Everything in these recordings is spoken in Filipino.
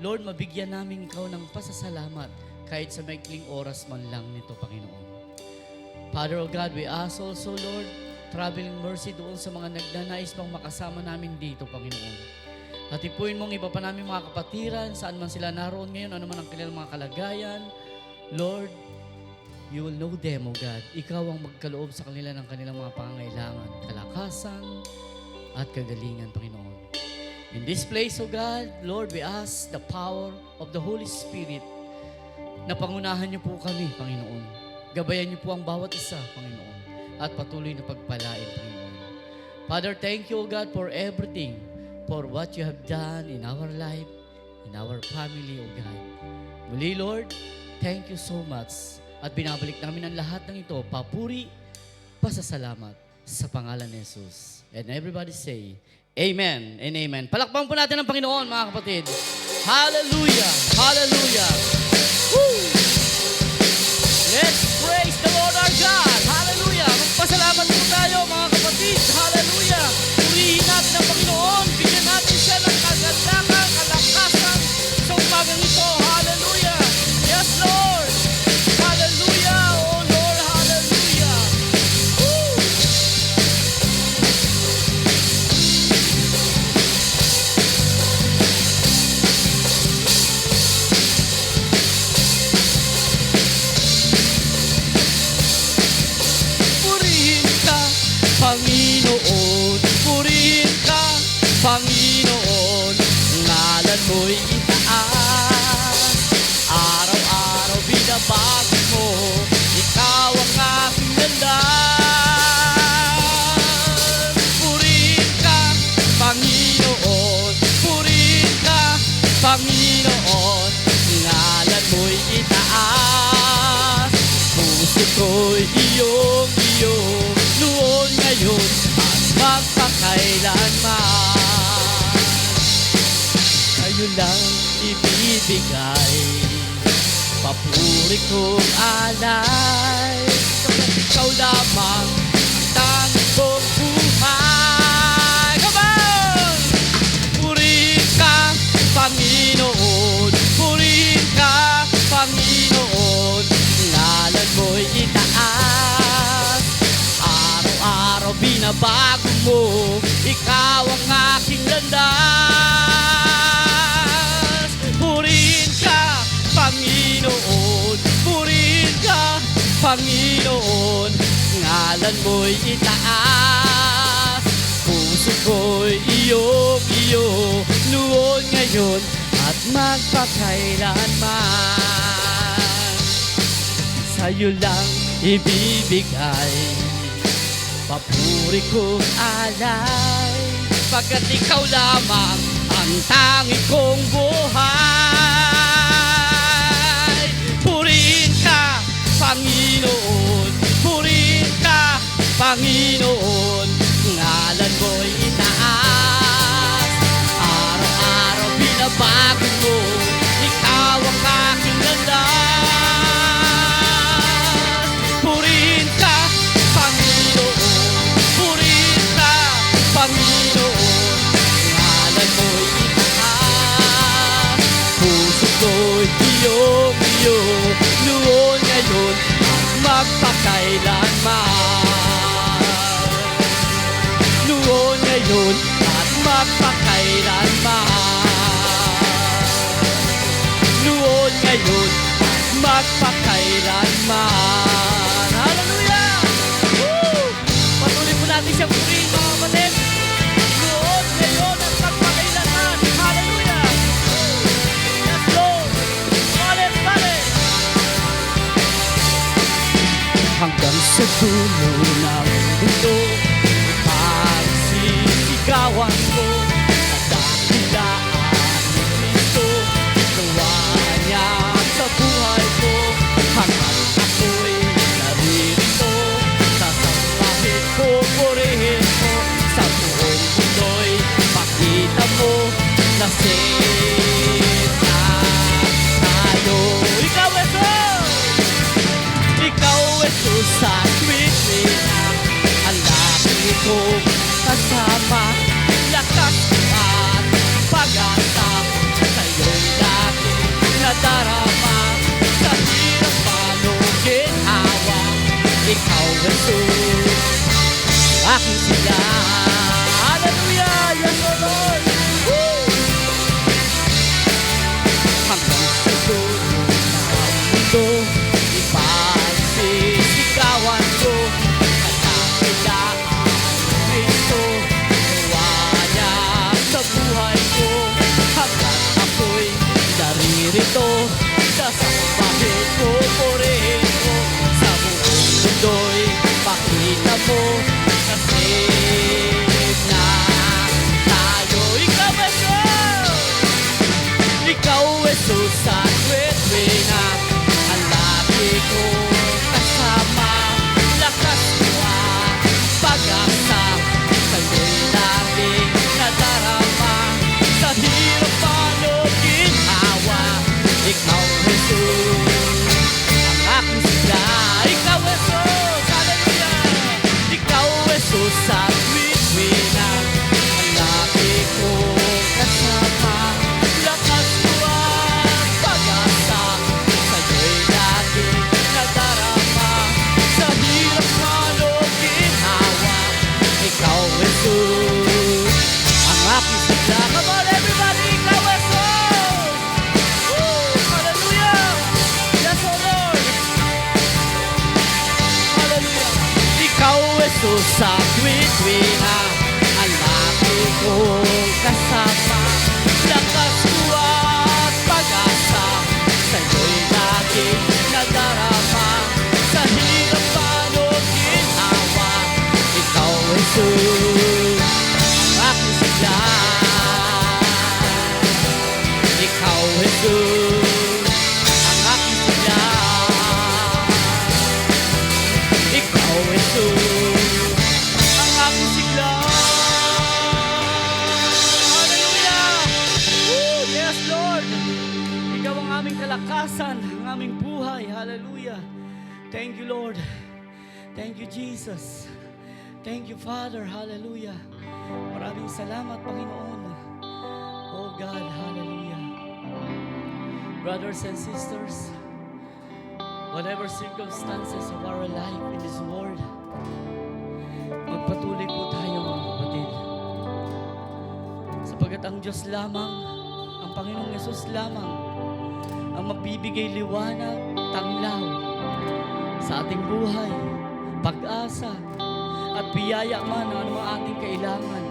Lord, mabigyan namin ikaw ng pasasalamat kahit sa maikling oras man lang nito, Panginoon. Father of God, we ask also, Lord, traveling mercy doon sa mga nagnanais pang makasama namin dito, Panginoon. At ipuin mong iba pa namin mga kapatiran, saan man sila naroon ngayon, ano man ang kanilang mga kalagayan. Lord, you will know them, O God. Ikaw ang magkaloob sa kanila ng kanilang mga pangangailangan, kalakasan at kagalingan, Panginoon. In this place, O God, Lord, we ask the power of the Holy Spirit na pangunahan niyo po kami, Panginoon. Gabayan niyo po ang bawat isa, Panginoon. At patuloy na pagpalain, Panginoon. Father, thank you, O God, for everything, for what you have done in our life, in our family, O God. Muli, Lord, thank you so much. At binabalik namin ang lahat ng ito, papuri, pasasalamat sa pangalan ni Jesus. And everybody say, Amen and Amen. Palakpakan po natin ang Panginoon, mga kapatid. Hallelujah! Hallelujah! Woo! Let's praise the Lord our God! Hallelujah! Magpasalamat po tayo, mga kapatid. Hallelujah! Purihin natin ang Panginoon. Bigyan natin siya ng kagandahan, kalakasan sa umagang ito. Hallelujah! Yes, Lord! Hallelujah! Oh, Lord! Hallelujah! Woo! Purihin ka, Panginoon. Purihin ka, Panginoon. Ngalan mo'y itaas. Araw-araw binabago mo. Ikaw ang aking landas. Purihin ka, Panginoon. Purihin ka, Panginoon. Ngalan mo'y itaas. Puso ko'y iyong-iyo. Noon, ngayon, at magpakailanman. Sa'yo lang ibibigay papuri kong alay. Ikaw lamang ang tanging kong buhay. Come on! Purihin ka, Panginoon. Purihin ka, Panginoon. Ngalan mo'y itaas. Araw-araw binabago mo. Ikaw ang aking landas. Purihin ka, Panginoon. Purihin ka, Panginoon. Ngalan mo'y itaas. Puso ko'y iyong-iyo. Noon, ngayon, at magpakailanman. Sa'yo lang ibibigay papuri kong alay. Pagkat ikaw lamang ang tanging kong buhay. Purihin ka, Panginoon. Purihin ka, Panginoon. Ngalan mo'y itaas. Araw-araw binabago mo. Ikaw ang aking landas. Purihin ka, Panginoon. Purihin ka, Panginoon. Ngalan mo'y itaas. Puso ko'y iyong-iyo. Noon, ngayon, at magpakailanman. Noon, ngayon, at magpakailanman. Noon, ngayon, at magpakailanman. Hallelujah! Woo! Patuloy po natin siyang purihin, mga kapatid. Noon, ngayon, at magpakailanman. Hallelujah! Yes, Lord! Pare! Hanggang sa dulo ng mundo, pagsisigawan ko sa dakilaan ni Kristo. Gawa niya sa buhay ko, hanggang ako'y naririto. Sasampahin ko, purihin mo, sa buong mundo'y makita mo na sila tayo. Ikaw, Jesus! Ikaw, Jesus, sa tuwing ang laki kong kasama. Lakas at pag-asa sa'yo'y Jesus, aking sigla. Hallelujah! Yes, O Lord! Woo! Hanggang sa dulo ng mundo, ipagsisigawan ko at nakilaan Kristo. Wala sa buhay ko hanggang ako'y naririto. Sasambahin ko, purihin ko sa buong mundo'y pakita mo kasi na tayo. Ikaw Jesus at tuwing-tuwina, ang lagi kong kasama. Lakas mo ang pag-asa, sa'yo'y laging nadarama. Sa hirap man o ginhawa, ikaw Jesus ang aking sigla. Ikaw Jesus, hallelujah! Ikaw Jesus at tuwing-tuwina, ang lagi kong kasama. Lakas mo ang pag-asa, sa'yo'y laging nadarama. Sa hirap man o ginhawa, ikaw Jesus ang aking sigla. Come on everybody, ikaw Jesus! Woo! Hallelujah! Yes, O Lord! Hallelujah! Ikaw Jesus sa tuwing-tuwina, ang lagi kong kasama. Lakas ko at pag-asa, sa'yo'y laging nadarama. Sa hirap man o ginhawa, ikaw Jesus ang aking sigla. Ikaw Jesus ang aking sigla. Ikaw Jesus ang aking sigla. Hallelujah! Woo! Yes, Lord! Ikaw ang aming kalakasan, ang aming buhay. Hallelujah! Thank you, Lord. Thank you, Jesus. Thank you, Father. Hallelujah. Maraming salamat, Panginoon. Oh God, hallelujah. Brothers and sisters, whatever circumstances of our life in this world, magpatuloy po tayo, mga kapatid. Sapagkat ang Diyos lamang, ang Panginoong Yesus lamang, ang magbibigay liwanag, tanglaw sa ating buhay, pag-asa, at biyaya man ang anumang ating kailangan.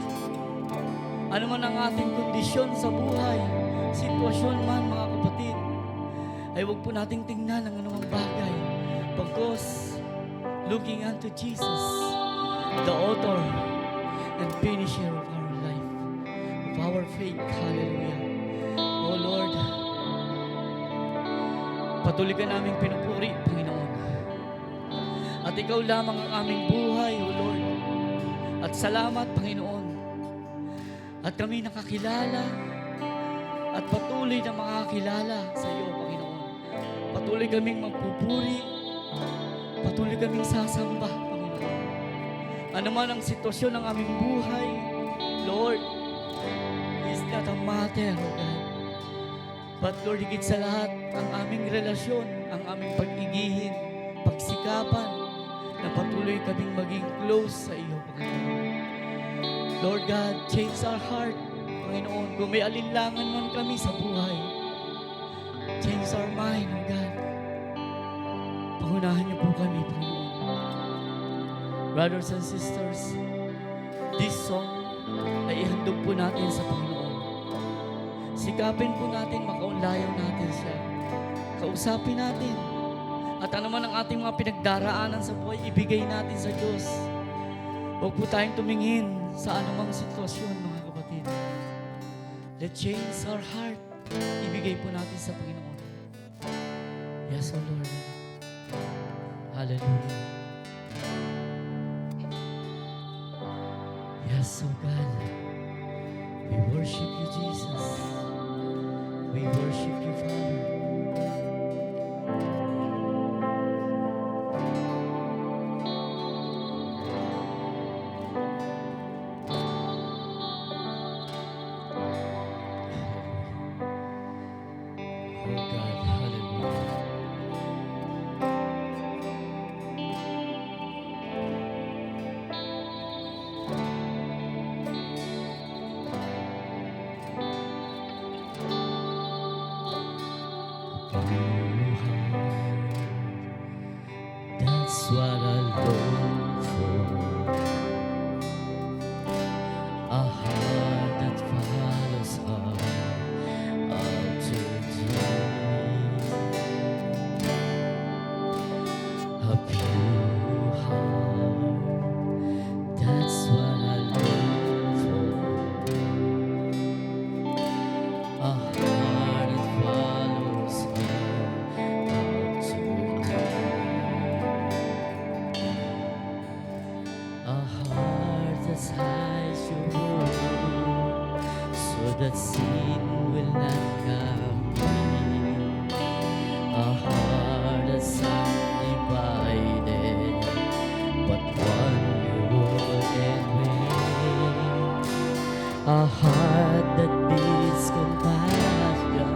Ano man ang ating kondisyon sa buhay, sitwasyon man, mga kapatid, ay huwag po nating tingnan ang anumang bagay. Pagkos, looking unto Jesus, the author and finisher of our life, of our faith. Hallelujah. Oh Lord, patuloy ka naming pinupuri, Panginoon. At ikaw lamang ang aming buhay, O Lord. At salamat, Panginoon. At kami nakakilala at patuloy na makakilala sa iyo, Panginoon. Patuloy kaming magpupuri, patuloy kaming sasamba, Panginoon. Ano man ang sitwasyon ng aming buhay, Lord, is not a matter, O God. But Lord, higit sa lahat, ang aming relasyon, ang aming pag-igihin, pagsikapan, na patuloy kaming maging close sa iyo, Panginoon. Lord God, change our heart, Panginoon. Kung may alinlangan man kami sa buhay, change our mind, O God. Pangunahan niyo po kami, Panginoon. Brothers and sisters, this song ay ihandog po natin sa Panginoon. Sikapin po natin, makaunlayan natin siya. Kausapin natin. At ano man ang ating mga pinagdaraanan sa buhay, ibigay natin sa Diyos. Huwag po tayong tumingin sa anumang sitwasyon, mga kapatid. Let's change our heart. Ibigay po natin sa Panginoon. Yes, O Lord. Hallelujah. Yes, O God. We worship you, Jesus. We worship you, Father. Oh God, hallelujah. That's what I long for. A heart that follows her after deep. A pure heart. That's what I long for. A heart that follows her after deep. A heart that's hides your word, so that sin will not come in. A heart that's undivided, but one rule and way. A heart that beats compassion,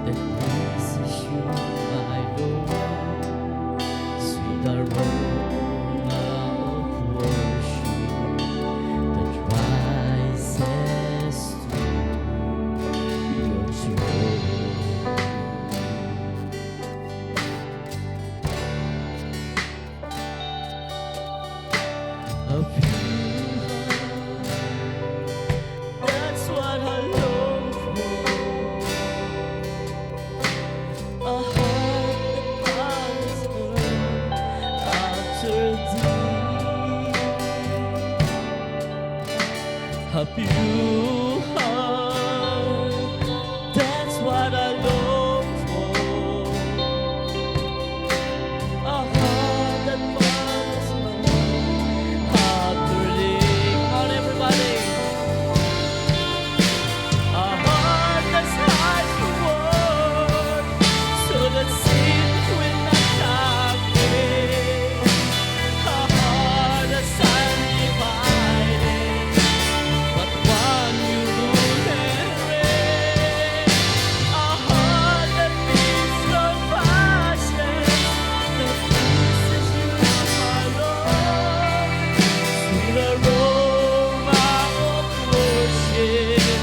that pleases you, my Lord. Sweet aroma of worship that rises to your throne. A pure heart, that's what I long for. A heart that follows after thee. A pure heart, that's what I long for. A heart that follows after thee. Come on, everybody. A heart that's hides the word, so that sin will not come in. A heart that's undivided, but one you rule and reign. A heart that beats compassion, that pleases you, my Lord. Sweet aroma of worship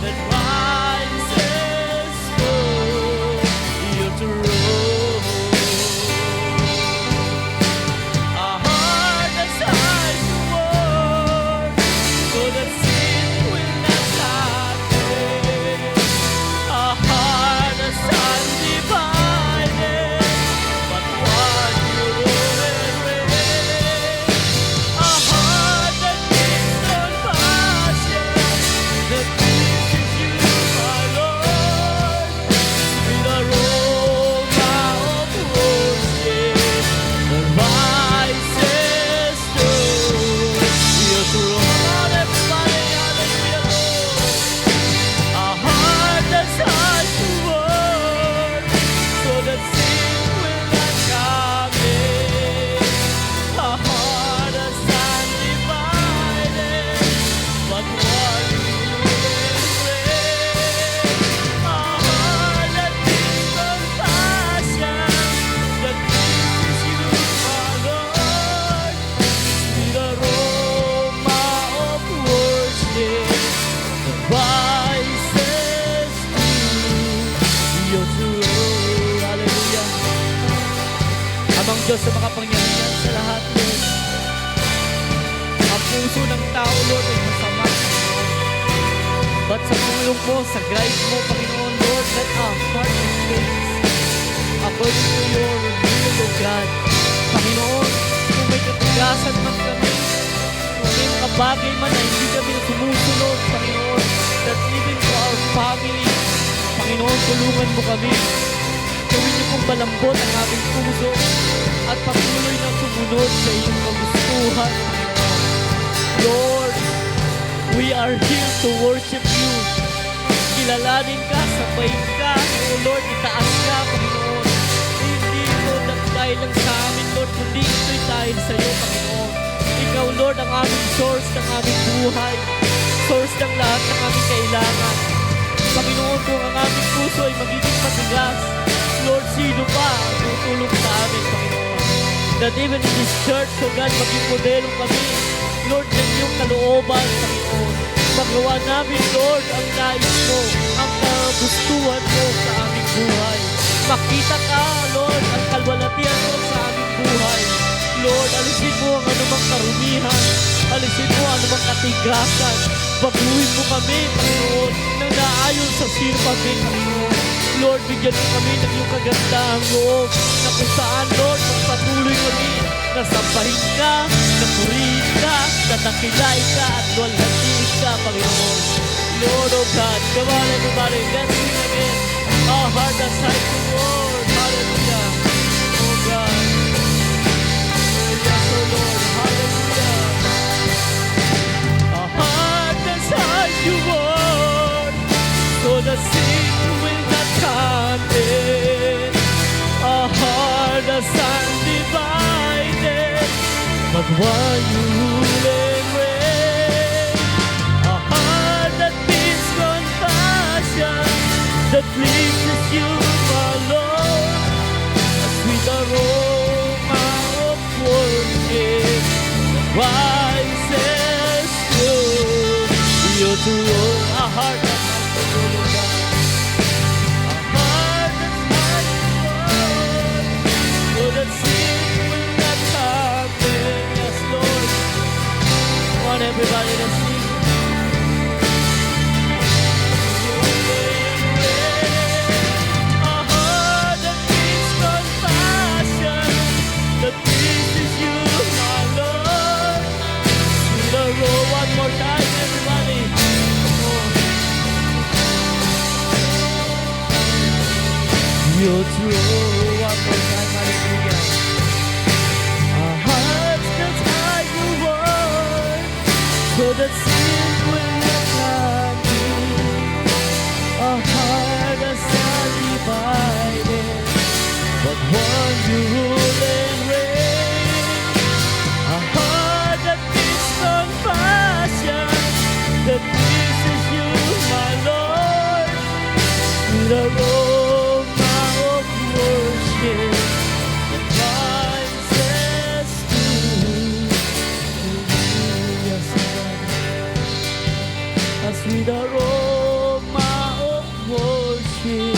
that rises from your throne. A heart that's hides the word, so that sin will not come in. A heart that's undivided, but one you rule and reign. A heart that gives compassion, that pleases you, my Lord. With aroma of worship that rises to your throne. Everybody, hallelujah, Lord. A heart that's hides the word, so that sin will not come in. A heart that's undivided, but one you embrace. A heart that gives compassion, that pleases you, my Lord. Sweet aroma of worship that rises to your throne. Hallelujah. Amang Diyos sa makapangyarihan sa lahat, Lord. Ang puso ng tao, Lord, ay masama. But sa tulong mo, sa grace mo, Panginoon, Lord, let our heart be changed according to your will, O God. Panginoon, kung may katigasan man kami, kung may mga bagay man na hindi kami sumusunod, Panginoon, that even to our family, Panginoon, tulungan mo kami. Gawin niyo pong malambot ang aming puso at patuloy na sumunod sa iyong kagustuhan, Panginoon. Lord, we are here to worship you. Kilalanin ka, sabayin ka, O Lord, itaas ka, Panginoon. Hindi, Lord, ang dahil lang sa amin, Lord, kundi ito'y dahil sa iyo, Panginoon. Ikaw, Lord, ang aming source ng aming buhay, source ng lahat ng aming kailangan. Panginoon, kung ang aming puso ay magiging matigas, Lord, sino pa ang tutulong sa amin, Panginoon? That even in this church, O God, maging modelo kami, Lord, ng iyong kalooban, Panginoon. Magawa namin, Lord, ang nais mo, ang kagustuhan mo sa aming buhay. makita ka, Lord, ang kalwalatian mo sa aming buhay. Lord, alisin mo ang anumang karumihan, alisin mo ang anumang katigasan, baguhin mo kami, Panginoon, nang naayon sa sirpa namin, Panginoon. Lord, bigyan mo kami ng iyong kagandahang loob, na kung saan, Lord, magpatuloy kami, nasampahin ka, napurihin ka, natakilay ka, at walhati ka, Panginoon. Lord, oh God, come on everybody, let's sing again. Our heart aside to Lord, hallelujah. Oh God, yes, oh Lord, hallelujah. Our heart aside to Lord, so the sin will not come in. Our heart is undivided, but while you rule and reign, a heart that beats compassion, that pleases you, my Lord, a sweet aroma of worship that rises through your throne. A heart that's like the Lord God. A heart that's like the Lord, so that sin will not happen. Yes, Lord. I want everybody to sing. One more time, everybody. Your throne, one more time, hallelujah. Our hearts that's like the word, so that sin will not come in. Our heart that's undivided, but one you rule and reign. A heart that beats compassion, that pleases you, my Lord, with the aroma of worship that rises to you. Yes, God. A sweet aroma of worship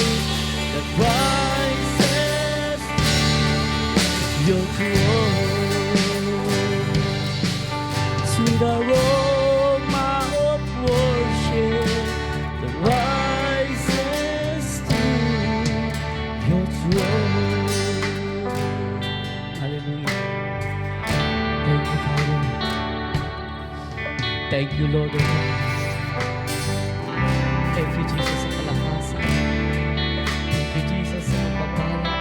that rises to your throne. Sweet aroma of worship that rises to your throne. Hallelujah. Thank you, Father. Thank you, Lord. Thank you, Jesus, sa kalakasan. Thank you, Jesus, sa pagpapala.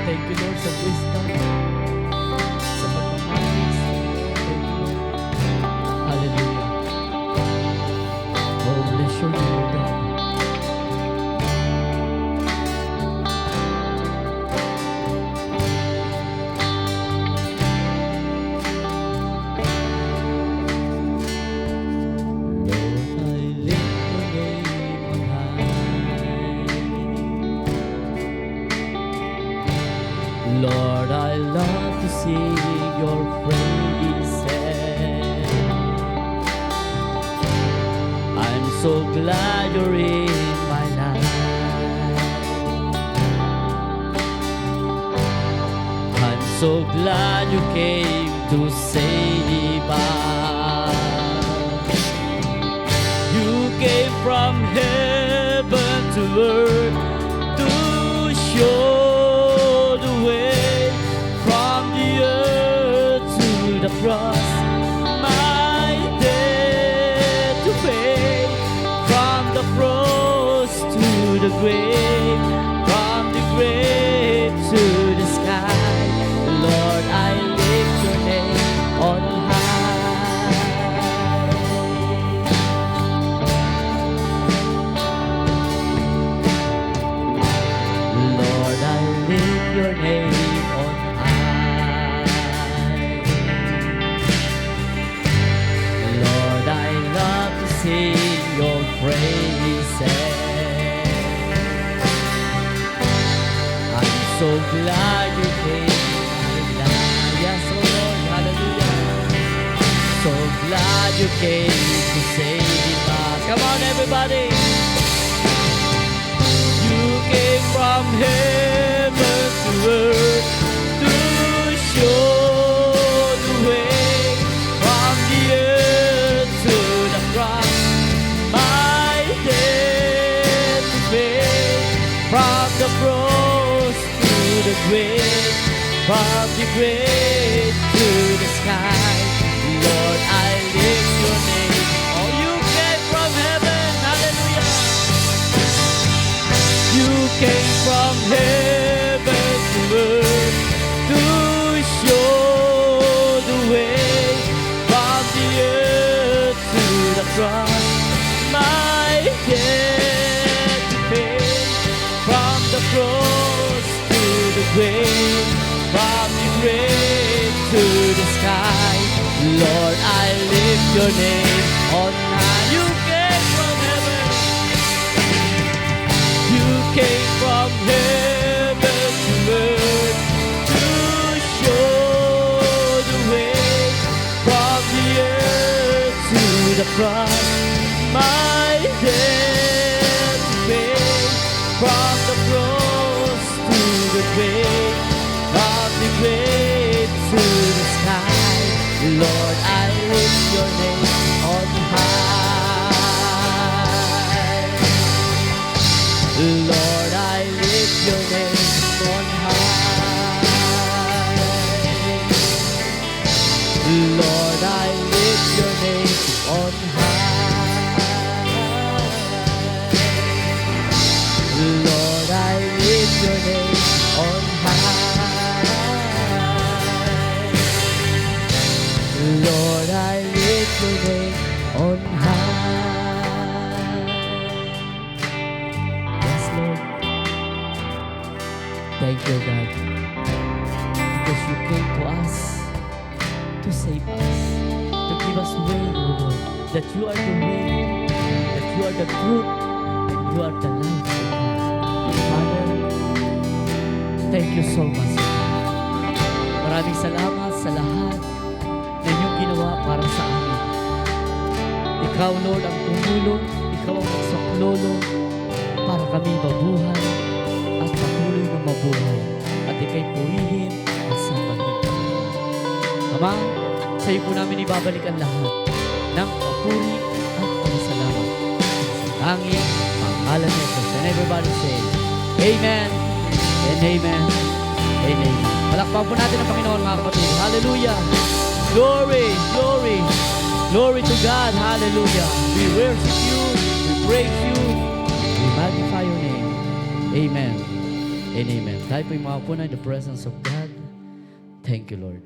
Thank you, Lord, sa wisdom, sa pagmamalis. Thank you, Lord. Hallelujah. Oh, bless your name, O God. Lord, I lift your name on high. Lord, I love to sing your praises. I'm so glad you're in my life. I'm so glad you came to save us. You came from heaven to earth to show the way, from the earth to the cross, my debt to pay, from the cross to the grave, from the grave to the sky. Lord, I lift your name on high. Lord, I lift your name on high. Lord, I love to sing your praises. I'm so glad you came. Yes, oh Lord, hallelujah. So glad you came to save us. Come on, everybody. You came from the cross to the grave, from the grave to the sky. Lord, I lift your name. Oh, you came from heaven, hallelujah. You came from heaven to earth to show the way, from the earth to the cross. My debt to pay, from the cross to the grave, from the grave to the sky. Lord, I lift your name on high. You came from heaven. You came from heaven to earth to show the way, from the earth to the cross. My debt to pay, from the cross to the grave, from the grave to the sky. Lord, I lift your name on high. Lord, I lift your name on high. Lord, I lift your name on high. Lord, I lift your name on high. Lord, I lift your name on high. Yes, Lord. Thank you, God, because you came to us to save us, to give us way, O Lord, that you are the way, that you are the truth, and you are the life, O God. Father, thank you so much, O God. Maraming salamat sa lahat na inyong ginawa para sa amin. Ikaw, Lord, ang tumulong, ikaw ang nagsaklolo para kami mabuhay at patuloy na mabuhay at ikay purihin at sambahin. Ama, sa iyo po namin ibabalik ang lahat ng papuri at pasalamat. Sa tanging pangalan ni Jesus. And everybody say, Amen and Amen and Amen. Palakpakan po natin ang Panginoon, mga kapatid. Hallelujah! Glory, glory, glory to God. Hallelujah! We worship you, we praise you, we magnify your name. Amen and Amen. Tayo po yung mga po na in the presence of God. Thank you, Lord.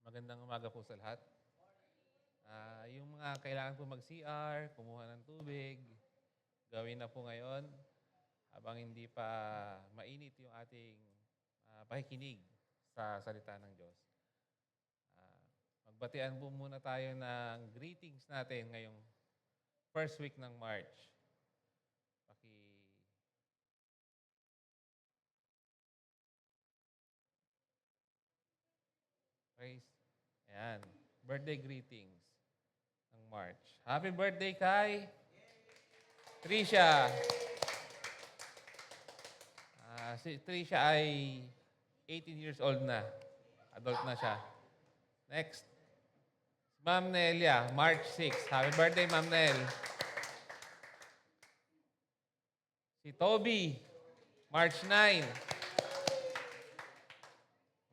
Magandang umaga po sa lahat. Yung mga kailangan po mag-CR, kumuha ng tubig, gawin na po ngayon habang hindi pa mainit yung ating pakikinig sa salita ng Diyos. Magbatian po muna tayo ng greetings natin ngayong first week ng March. Praise. Ayan. Birthday greetings ng March. Happy birthday kay Trisha. Si Trisha ay 18 years old na. Adult na siya. Next. Ma'am Nelia, March 6. Happy birthday, Ma'am Nel. Si Toby, March 9.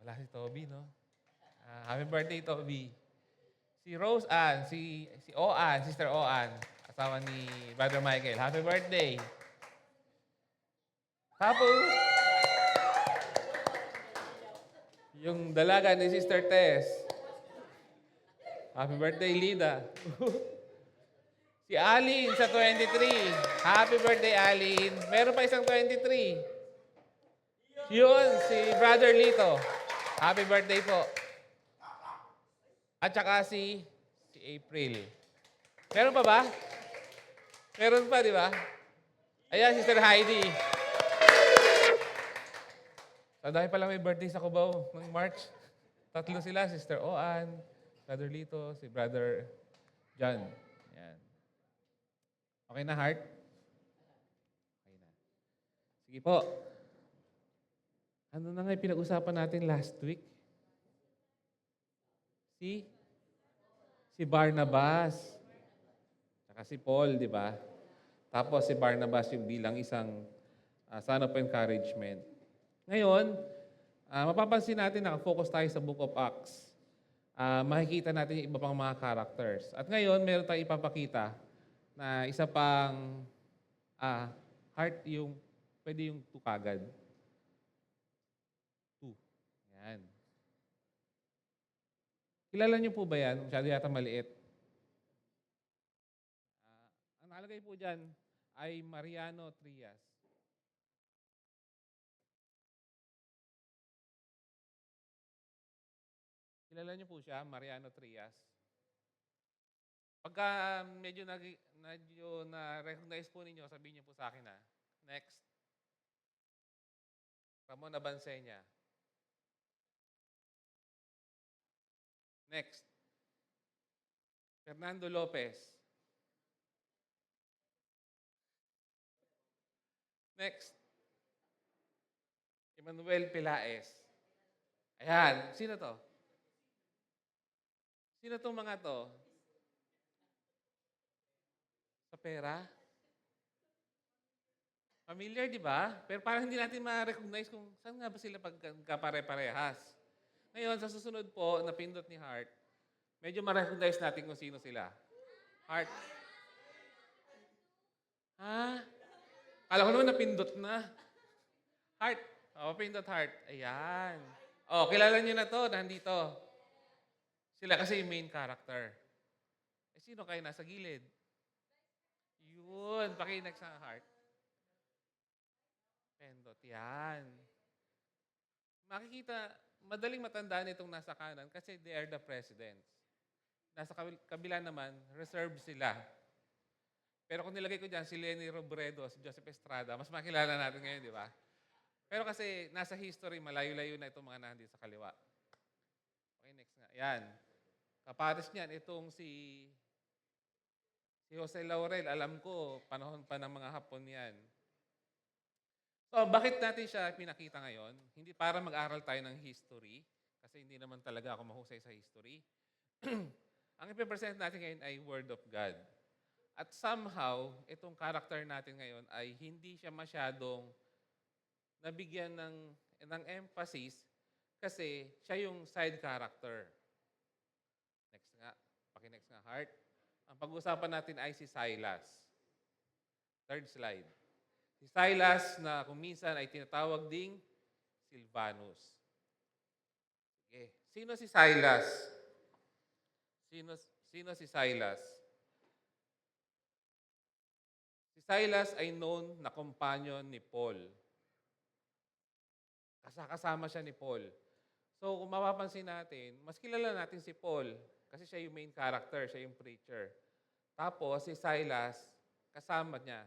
Wala si Toby, no? Happy birthday, Toby. Si Rose Ann, si Oan, Sister Oan, asawa ni Brother Michael. Happy birthday. Tapos, yung dalaga ni Sister Tess. Happy birthday, Lida. Si Alin sa 23. Happy birthday, Alin. Meron pa isang 23. Yun, si Brother Lito. Happy birthday po. At saka si April. Meron pa ba? Meron pa, di ba? Ayan, Sister Heidi. Dahil pala may birthday sa Cubao ng March. 3 sila, Sister Oan, Brother Lito, si Brother John. Ayan. Okay na, Heart? Okay na. Sige po. Ano na nga yung pinag-usapan natin last week? Si Barnabas. Saka si Paul, di ba? Tapos si Barnabas yung bilang isang son of encouragement. Ngayon, mapapansin natin nakafocus tayo sa Book of Acts. Makikita natin yung iba pang mga characters. At ngayon, meron tayong ipapakita na isa pang heart yung, pwede yung tukagad. 2. Yan. Kilala niyo po ba yan? Masyado yata maliit. Ang nakalagay po dyan ay Mariano Trias. Kilala niyo po siya, Mariano Trias. Pagka medyo na-recognize po ninyo, sabihin niyo po sa akin Next. Ramon Abansenya. Next. Fernando Lopez. Next. Emmanuel Pilaes. Ayan. Sino to? Sino tong mga to? Sa pera? Familiar, di ba? Pero parang hindi natin ma-recognize kung saan nga ba sila pagkapare-parehas. Ngayon, sa susunod po, napindot ni Heart, medyo ma-recognize natin kung sino sila. Heart. Ha? Kala ko naman napindot na. Heart. Pindot Heart. Ayan. Kilala niyo na to, nandito. Sila kasi yung main character. Sino kayo nasa gilid? Yun. Pakinext sa Heart. Pindot. Yan. Makikita, madaling matandaan itong nasa kanan kasi they are the presidents. Nasa kabila naman, reserved sila. Pero kung nilagay ko dyan, si Lenny Robredo, si Joseph Estrada, mas makilala natin ngayon, di ba? Pero kasi nasa history, malayo-layo na itong mga nandito sa kaliwa. Okay, next nga. Yan. Kapares niyan, itong si Jose Laurel, alam ko, panahon pa ng mga Hapon yan. So, bakit natin siya pinakita ngayon? Hindi para mag-aral tayo ng history, kasi hindi naman talaga ako mahusay sa history. Ang ipipresent natin ngayon ay Word of God. At somehow, itong character natin ngayon ay hindi siya masyadong nabigyan ng emphasis kasi siya yung side character. Next nga. Paki-next nga, Heart. Ang pag-uusapan natin ay si Silas. Third slide. Si Silas na kung minsan ay tinatawag ding Silvanus. Okay. Sino si Silas? Sino si Silas? Si Silas ay known na companion ni Paul. Kasama siya ni Paul. So kung mapapansin natin, mas kilala natin si Paul kasi siya yung main character, siya yung preacher. Tapos si Silas, kasama niya.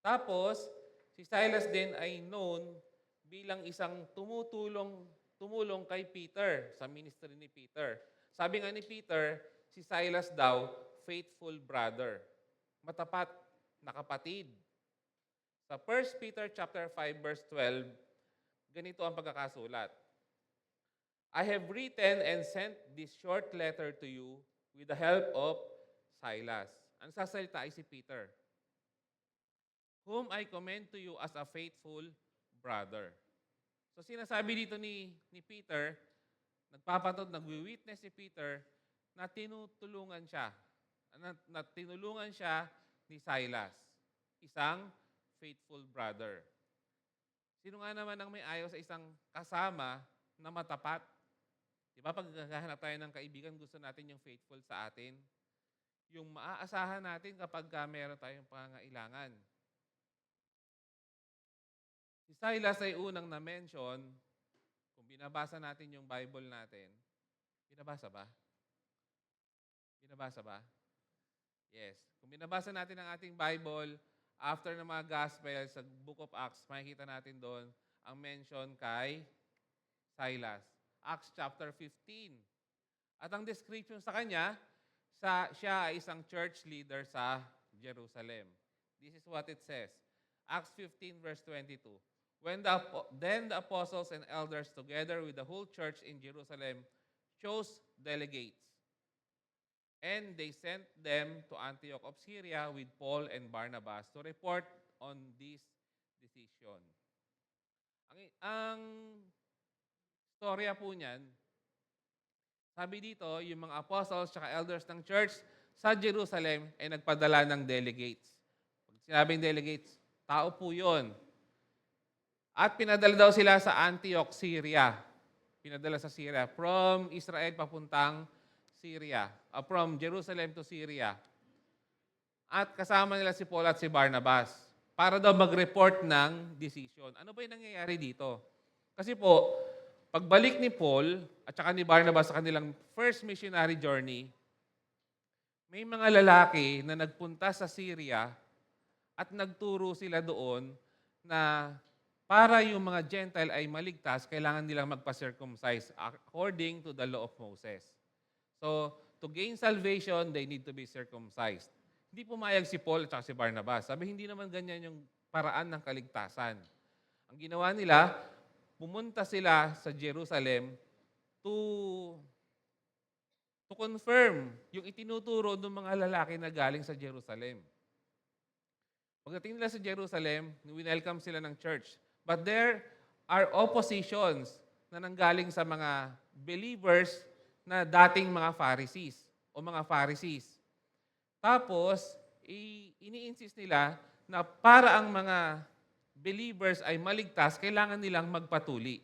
Tapos, si Silas din ay known bilang isang tumulong kay Peter sa ministry ni Peter. Sabi nga ni Peter, si Silas daw, faithful brother. Matapat na kapatid. Sa 1 Peter chapter 5 verse 12, ganito ang pagkakasulat. I have written and sent this short letter to you with the help of Silas. Ang sasalita ay si Peter, whom I commend to you as a faithful brother. So sinasabi dito ni Peter, nagwi-witness si Peter na tinutulungan siya. Na tinulungan siya ni Silas, isang faithful brother. Sino nga naman ang may ayaw sa isang kasama na matapat? Di ba pag naghahanap tayo ng kaibigan, gusto natin yung faithful sa atin. Yung maaasahan natin kapag meron tayong pangangailangan. Si Silas ay unang na-mention, kung binabasa natin yung Bible natin. Binabasa ba? Binabasa ba? Yes. Kung binabasa natin ang ating Bible, after ng mga Gospels, sa Book of Acts, makikita natin doon ang mention kay Silas. Acts chapter 15. At ang description sa kanya, siya ay isang church leader sa Jerusalem. This is what it says. Acts 15 verse 22. Then the apostles and elders together with the whole church in Jerusalem chose delegates. And they sent them to Antioch of Syria with Paul and Barnabas to report on this decision. Ang storya po niyan, sabi dito, yung mga apostles at elders ng church sa Jerusalem ay nagpadala ng delegates. Pag sinabing delegates, tao po yun. At pinadala daw sila sa Antioch, Syria. Pinadala sa Syria. From Israel papuntang Syria. From Jerusalem to Syria. At kasama nila si Paul at si Barnabas para daw mag-report ng decision. Ano ba yung nangyayari dito? Kasi po, pagbalik ni Paul at saka ni Barnabas sa kanilang first missionary journey, may mga lalaki na nagpunta sa Syria at nagturo sila doon na para yung mga Gentile ay maligtas, kailangan nilang magpa-circumcise according to the law of Moses. So, to gain salvation, they need to be circumcised. Hindi pumayag si Paul at si Barnabas. Sabi, hindi naman ganyan yung paraan ng kaligtasan. Ang ginawa nila, pumunta sila sa Jerusalem to confirm yung itinuturo ng mga lalaki na galing sa Jerusalem. Pagdating nila sa Jerusalem, welcome sila ng church. But there are oppositions na nanggaling sa mga believers na dating mga Pharisees o mga Pharisees. Tapos, ini-insist nila na para ang mga believers ay maligtas, kailangan nilang magpatuli.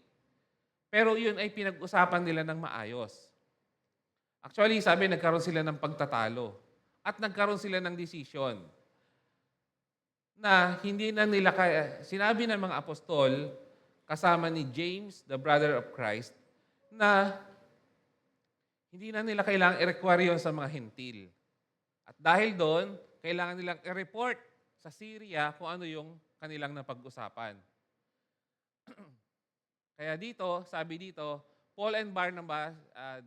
Pero yun ay pinag-usapan nila ng maayos. Actually, sabi, nagkaroon sila ng pagtatalo. At nagkaroon sila ng decision na hindi na nila kaya. Sinabi ng mga apostol, kasama ni James, the brother of Christ, na hindi na nila kailangang i-require yun sa mga hentil. At dahil doon, kailangan nilang i-report sa Syria kung ano yung kanilang napag-usapan. Kaya dito, sabi dito, Paul and Barnabas,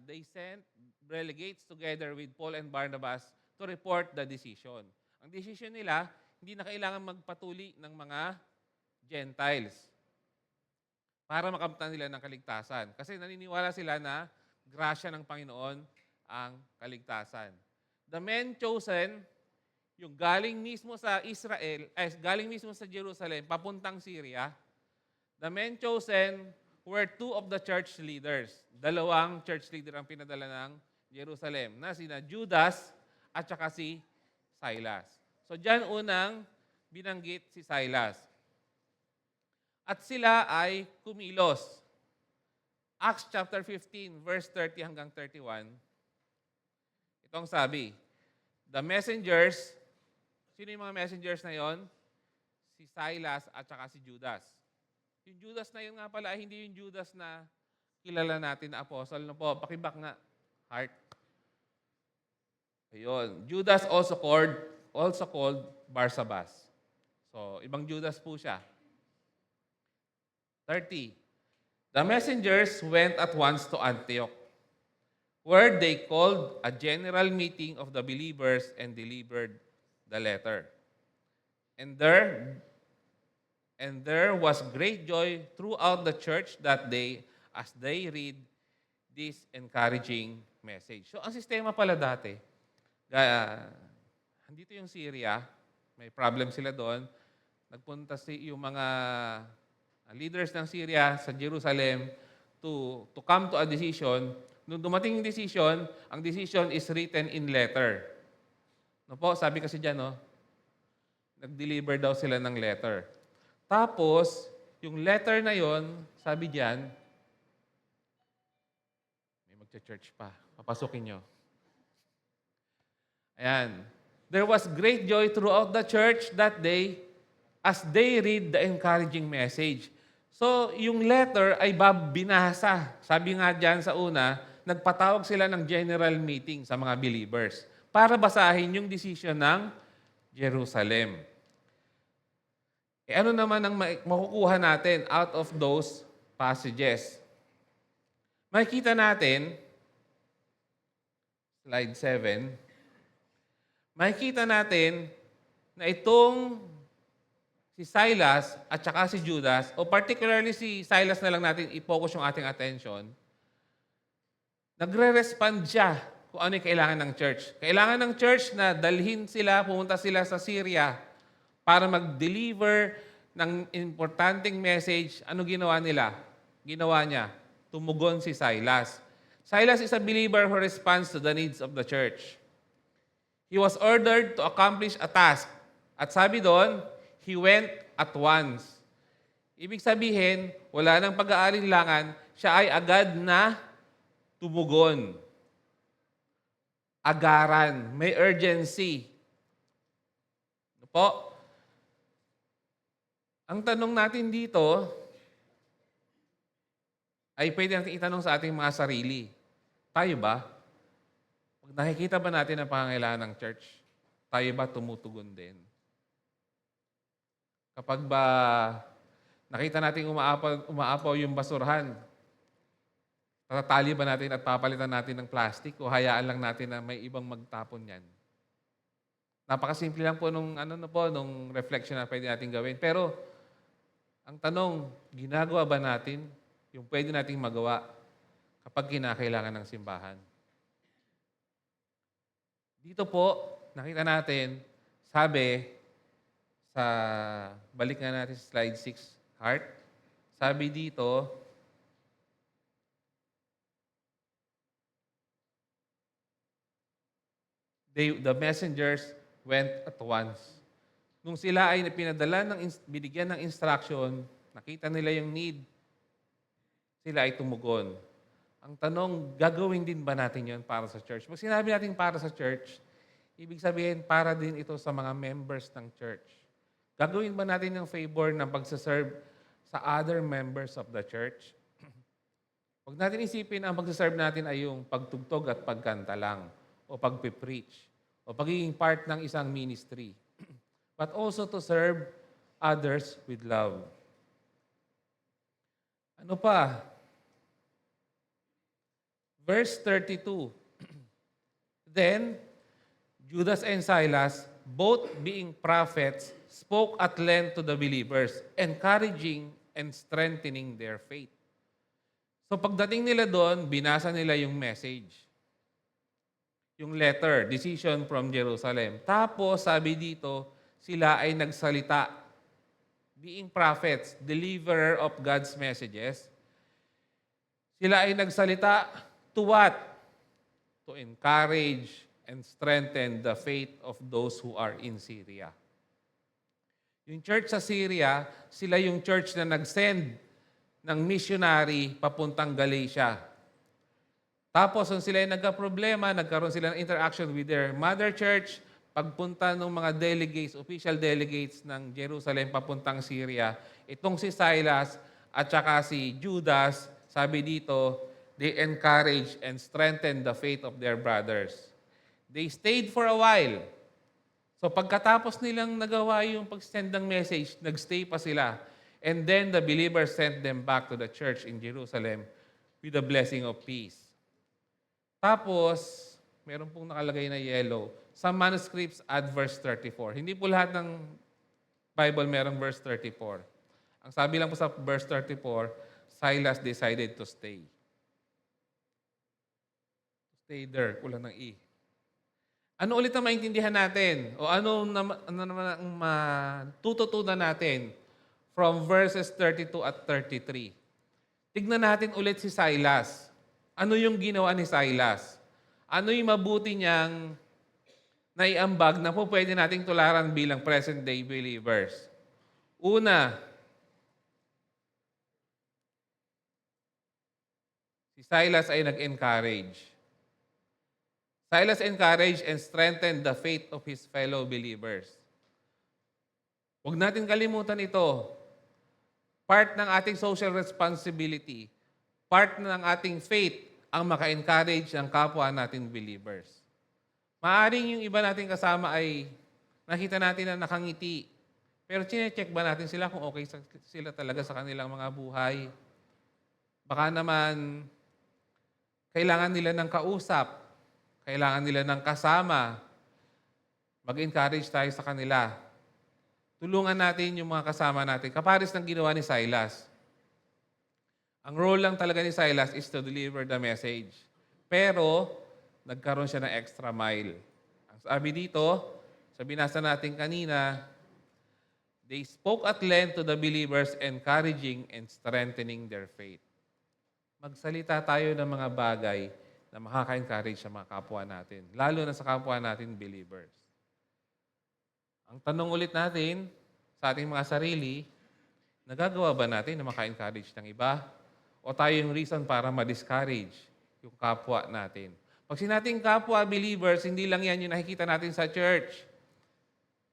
they sent delegates together with Paul and Barnabas to report the decision. Ang decision nila, hindi na kailangan magpatuli ng mga Gentiles para makamtan nila ng kaligtasan. Kasi naniniwala sila na grasya ng Panginoon ang kaligtasan. The men chosen, yung galing mismo sa Israel, galing mismo sa Jerusalem, papuntang Syria, the men chosen were two of the church leaders. Dalawang church leader ang pinadala ng Jerusalem, na sina Judas at saka si Silas. So diyan unang binanggit si Silas. At sila ay kumilos. Acts chapter 15, verse 30 hanggang 31. Itong sabi, the messengers, sino yung mga messengers na yon? Si Silas at saka si Judas. Yung Judas na yun nga pala, hindi yung Judas na kilala natin na apostle. No po, pakibak nga, heart. Ayun. Judas also called Barsabas. So, ibang Judas po siya. 30. The messengers went at once to Antioch, where they called a general meeting of the believers and delivered the letter. And there was great joy throughout the church that day as they read this encouraging message. So, ang sistema pala dati, andito yung Syria, may problem sila doon. Nagpunta yung mga leaders ng Syria sa Jerusalem to come to a decision. Nung dumating yung decision, ang decision is written in letter. No po, sabi kasi dyan, no? Nag-deliver daw sila ng letter. Tapos, yung letter na yon, sabi diyan, may magcha-church pa. Papasukin nyo. Ayan. There was great joy throughout the church that day as they read the encouraging message. So, yung letter ay binasa. Sabi nga diyan sa una, nagpatawag sila ng general meeting sa mga believers para basahin yung decision ng Jerusalem. Ano naman ang makukuha natin out of those passages? Makikita natin, slide 7, makikita natin na itong si Silas at saka si Judas, o particularly si Silas na lang natin i-focus yung ating attention, nagre-respond siya kung ano yung kailangan ng church. Kailangan ng church na dalhin sila, pumunta sila sa Syria para mag-deliver ng importanteng message. Ano ginawa nila? Ginawa niya, tumugon si Silas. Silas is a believer who responds to the needs of the church. He was ordered to accomplish a task. At sabi doon, he went at once. Ibig sabihin, wala nang pag-aalinlangan, siya ay agad na tumugon. Agaran, may urgency. Ano po? Ang tanong natin dito ay pwede natin itanong sa ating mga sarili. Tayo ba? Pag nakikita ba natin ang pangangailangan ng church, tayo ba tumutugon din? Kapag ba nakita natin umaapaw yung basurhan, patatali ba natin at papalitan natin ng plastic o hayaan lang natin na may ibang magtapon yan? Napakasimple lang po nung reflection na pwede natin gawin. Pero ang tanong, ginagawa ba natin yung pwede nating magawa kapag kinakailangan ng simbahan? Dito po, nakita natin, sabi, balik nga natin sa slide 6, heart. Sabi dito, the messengers went at once. Nung sila ay binigyan ng instruction, nakita nila yung need, sila ay tumugon. Ang tanong, gagawin din ba natin yon para sa church? Pag sinabi natin para sa church, ibig sabihin para din ito sa mga members ng church. Gagawin ba natin yung favor ng pagsaserve sa other members of the church? Huwag natin isipin ang pagsaserve natin ay yung pagtugtog at pagkanta lang, o pagpipreach, o pagiging part ng isang ministry. But also to serve others with love. Ano pa? Verse 32. Then, Judas and Silas, both being prophets, spoke at length to the believers, encouraging and strengthening their faith. So pagdating nila doon, binasa nila yung message. Yung letter, decision from Jerusalem. Tapos, sabi dito, sila ay nagsalita. Being prophets, deliverer of God's messages. Sila ay nagsalita to what? To encourage and strengthen the faith of those who are in Syria. Yung church sa Syria, sila yung church na nag-send ng missionary papuntang Galatia. Tapos, nung sila ay nagka-problema, nagkaroon sila ng interaction with their mother church, pagpunta ng mga delegates, official delegates ng Jerusalem papuntang Syria, itong si Silas at saka si Judas, sabi dito, they encouraged and strengthened the faith of their brothers. They stayed for a while. So pagkatapos nilang nagawa yung pag-send ng message, nagstay pa sila. And then the believers sent them back to the church in Jerusalem with a blessing of peace. Tapos, meron pong nakalagay na yellow. Some manuscripts add verse 34. Hindi po lahat ng Bible merong verse 34. Ang sabi lang po sa verse 34, Silas decided to stay. Stay there. Kulang ng E. Ano ulit ang maintindihan natin? O ano naman ang matututunan natin from verses 32 at 33. Tignan natin ulit si Silas. Ano yung ginawa ni Silas? Ano yung mabuti niyang naiambag na po pwede nating tularan bilang present-day believers? Una, si Silas ay nag-encourage. Silas encouraged and strengthened the faith of his fellow believers. Huwag natin kalimutan ito. Part ng ating social responsibility, part ng ating faith, ang maka-encourage ng kapwa nating believers. Maaring yung iba nating kasama ay nakita natin na nakangiti, pero chine-check ba natin sila kung okay sila talaga sa kanilang mga buhay? Baka naman, kailangan nila ng kausap, kailangan nila ng kasama. Mag-encourage tayo sa kanila. Tulungan natin yung mga kasama natin. Kapares ng ginawa ni Silas. Ang role lang talaga ni Silas is to deliver the message. Pero, nagkaroon siya ng extra mile. Ang sabi dito, sa binasa natin kanina, they spoke at length to the believers, encouraging and strengthening their faith. Magsalita tayo ng mga bagay na makaka-encourage sa mga kapwa natin, lalo na sa kapwa natin believers. Ang tanong ulit natin sa ating mga sarili, nagagawa ba natin na maka-encourage ng iba? O tayo yung reason para ma-discourage yung kapwa natin? Pag sinabing kapwa believers, hindi lang yan yung nakikita natin sa church.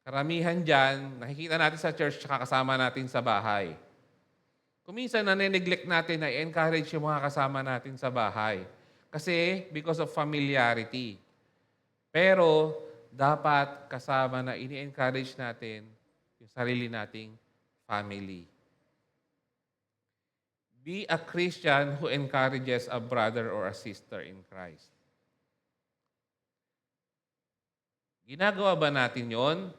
Karamihan dyan, nakikita natin sa church at kasama natin sa bahay. Kuminsan nane-neglect natin na i-encourage yung mga kasama natin sa bahay. Kasi because of familiarity. Pero dapat kasama na ini-encourage natin yung sarili nating family. Be a Christian who encourages a brother or a sister in Christ. Ginagawa ba natin yon?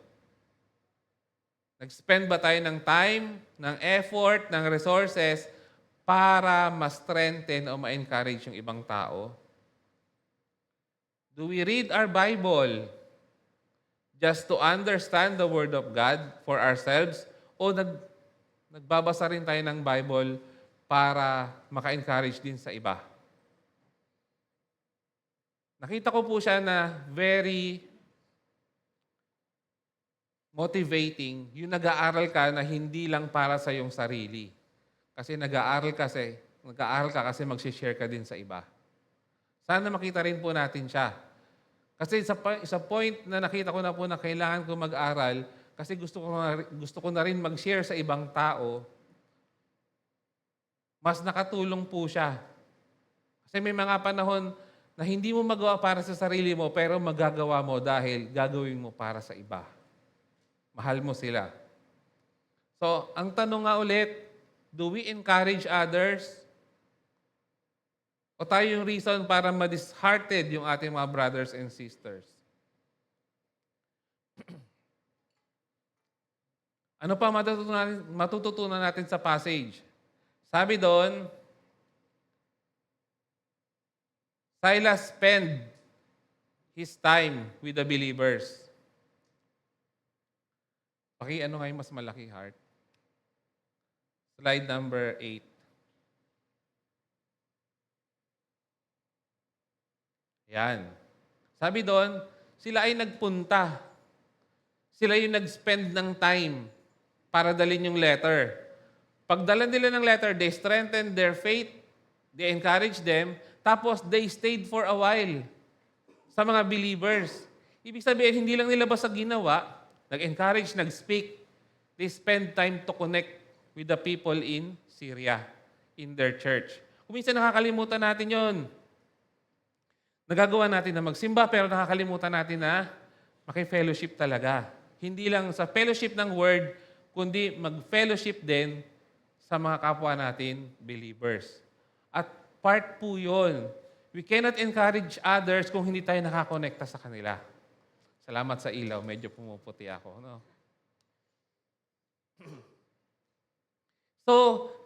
Nag-spend ba tayo ng time, ng effort, ng resources para ma-strengthen o ma-encourage yung ibang tao? Do we read our Bible just to understand the Word of God for ourselves? O nagbabasa rin tayo ng Bible para maka-encourage din sa iba? Nakita ko po siya na very motivating yung nag-aaral ka na hindi lang para sa iyong sarili. Kasi nag-aaral ka kasi mag-share ka din sa iba. Sana makita rin po natin siya. Kasi sa point na nakita ko na po na kailangan ko mag-aral, kasi gusto ko na rin mag-share sa ibang tao, mas nakatulong po siya. Kasi may mga panahon na hindi mo magawa para sa sarili mo, pero magagawa mo dahil gagawin mo para sa iba. Mahal mo sila. So, ang tanong nga ulit, do we encourage others? O tayo yung reason para ma-disheartened yung ating mga brothers and sisters? Ano pa matututunan natin sa passage? Sabi doon, Silas spent his time with the believers. Ano nga yung mas malaki, heart? Slide number 8. Yan. Sabi doon, sila ay nagpunta. Sila yung nag-spend ng time para dalhin yung letter. Pagdala nila ng letter, they strengthened their faith, they encouraged them, tapos they stayed for a while sa mga believers. Ibig sabihin, hindi lang nila basta ginawa, nag-encourage, nag-speak. They spend time to connect with the people in Syria, in their church. Kung minsan nakakalimutan natin yon. Nagagawa natin na magsimba, pero nakakalimutan natin na maki-fellowship talaga. Hindi lang sa fellowship ng word, kundi mag-fellowship din sa mga kapwa natin, believers. At part po yun. We cannot encourage others kung hindi tayo nakakonekta sa kanila. Salamat sa ilaw, medyo pumuputi ako. No? So,